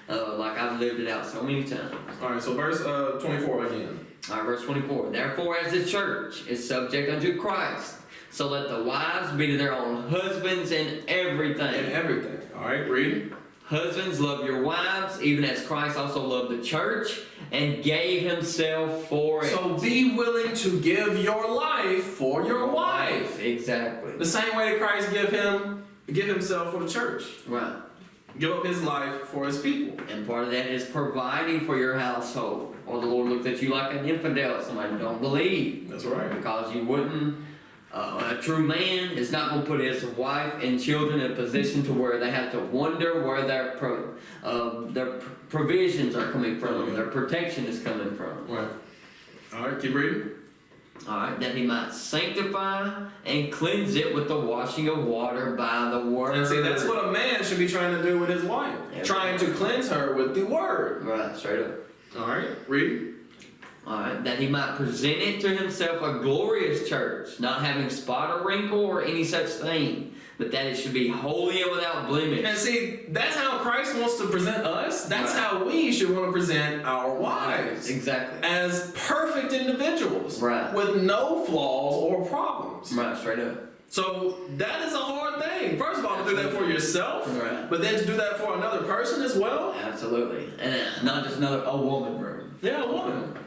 Like I've lived it out so many times. All right, so verse 24 again. All right, verse 24. Therefore, as the church is subject unto Christ, so let the wives be to their own husbands in everything. In everything. All right, read. Husbands, love your wives, even as Christ also loved the church and gave himself for it. So be willing to give your life for your wife. Exactly. The same way that Christ give himself for the church. Right. Give up his life for his people. And part of that is providing for your household. Or the Lord looked at you like an infidel, somebody who don't believe. That's right. Because you wouldn't. A true man is not going to put his wife and children in a position to where they have to wonder where their provisions are coming from, their protection is coming from. Right. All right, keep reading. All right, that he might sanctify and cleanse it with the washing of water by the word. And see, that's what a man should be trying to do with his wife. Trying to cleanse her with the word. Right, straight up. All right, read. Alright, that he might present it to himself a glorious church, not having spot or wrinkle or any such thing, but that it should be holy and without blemish. And see, that's how Christ wants to present us. That's how we should want to present our wives. Exactly. As perfect individuals. Right. With no flaws or problems. Right, straight up. So that is a hard thing. First of all, to do that for yourself, right. But then to do that for another person as well. Absolutely. And not just a woman room. Yeah, a woman.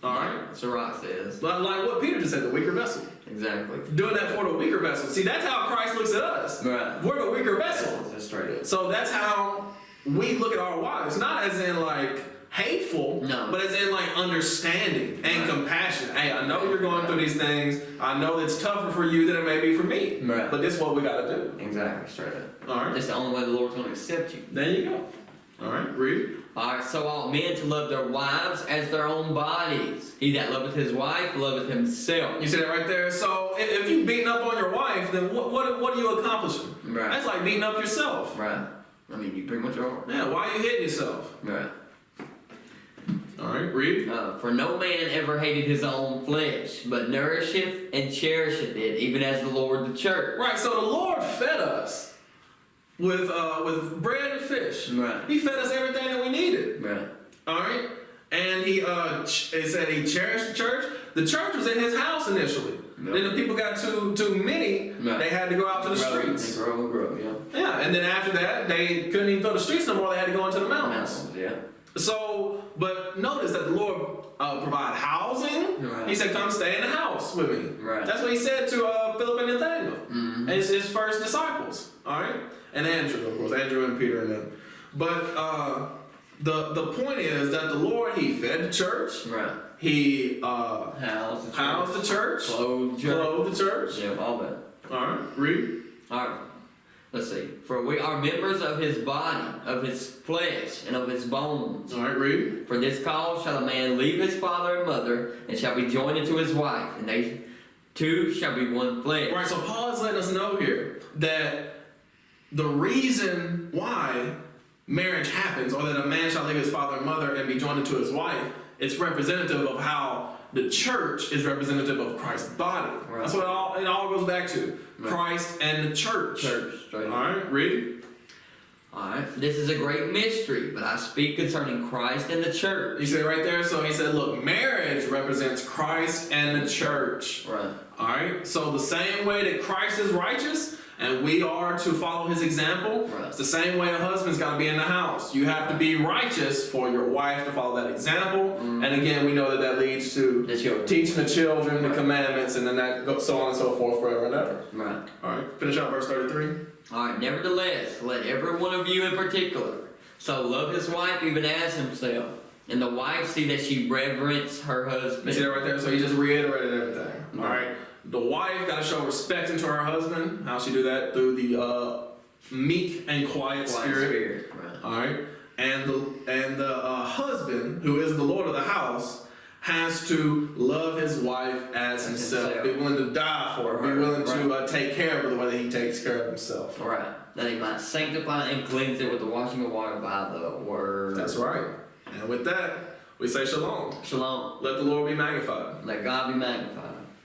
All right. Sirach says. Like what Peter just said, the weaker vessel. Exactly. Doing that for the weaker vessel. See, that's how Christ looks at us. Right. We're the weaker vessel. That's straight up. So that's how we look at our wives. Not as in like hateful, no, but as in like understanding and compassion. Hey, I know you're going through these things. I know it's tougher for you than it may be for me. Right. But this is what we got to do. Exactly, straight up. All right. That's the only way the Lord's going to accept you. There you go. All right, read. Alright, so ought men to love their wives as their own bodies. He that loveth his wife loveth himself. You see that right there? So if you beating up on your wife, then what are you accomplishing? Right. That's like beating up yourself. Right. I mean, you pretty much are. Yeah, why are you hitting yourself? Right. All right, read. For no man ever hated his own flesh, but nourisheth and cherisheth it, even as the Lord the church. Right, so the Lord fed us with bread and fish. Right. He fed us everything that we needed. Right. All right, and it said he cherished the church. The church was in his house initially. Yep. Then the people got too many. Right. They had to go out to the streets. They grow, yeah. Yeah, and then after that, they couldn't even go to the streets no more. They had to go into the mountains. Yeah. So, but notice that the Lord provided housing. Right. He said, "Come stay in the house with me." Right. That's what he said to Philip and Nathaniel, mm-hmm. and his first disciples. All right, and Andrew, of course, Andrew and Peter and them. But the point is that the Lord, he fed the church. Right. He housed the church. Clothed the church. Yeah, all that. All right, read. All right. Let's see. For we are members of his body, of his flesh, and of his bones. All right, read. For this cause shall a man leave his father and mother, and shall be joined unto his wife, and they two shall be one flesh. All right, so Paul is letting us know here that the reason why marriage happens, or that a man shall leave his father and mother and be joined unto his wife, it's representative of how the church is representative of Christ's body. Right. That's what it all goes back to. Right. Christ and the church. Straight all right, read. Alright, this is a great mystery, but I speak concerning Christ and the church. You see it right there? So he said, look, marriage represents Christ and the church. Right. Alright, so the same way that Christ is righteous, and we are to follow his example, right. It's the same way a husband's got to be in the house. You have to be righteous for your wife to follow that example. And again, we know that leads to teaching the children the commandments, and then that goes so on and so forth forever and ever. Right. Alright, finish out verse 33. Alright, nevertheless, let every one of you in particular so love his wife even as himself, and the wife see that she reverence her husband. You see that right there? So he just reiterated everything. Alright. The wife got to show respect into her husband. How she do that? Through the meek and quiet spirit. Right. All right, and the husband, who is the Lord of the house, has to love his wife as himself. Be willing to die for her. Be willing to take care of her the way that he takes care of himself. Right. That he might sanctify and cleanse it with the washing of water by the word. That's right. And with that, we say shalom. Shalom. Let the Lord be magnified. Let God be magnified.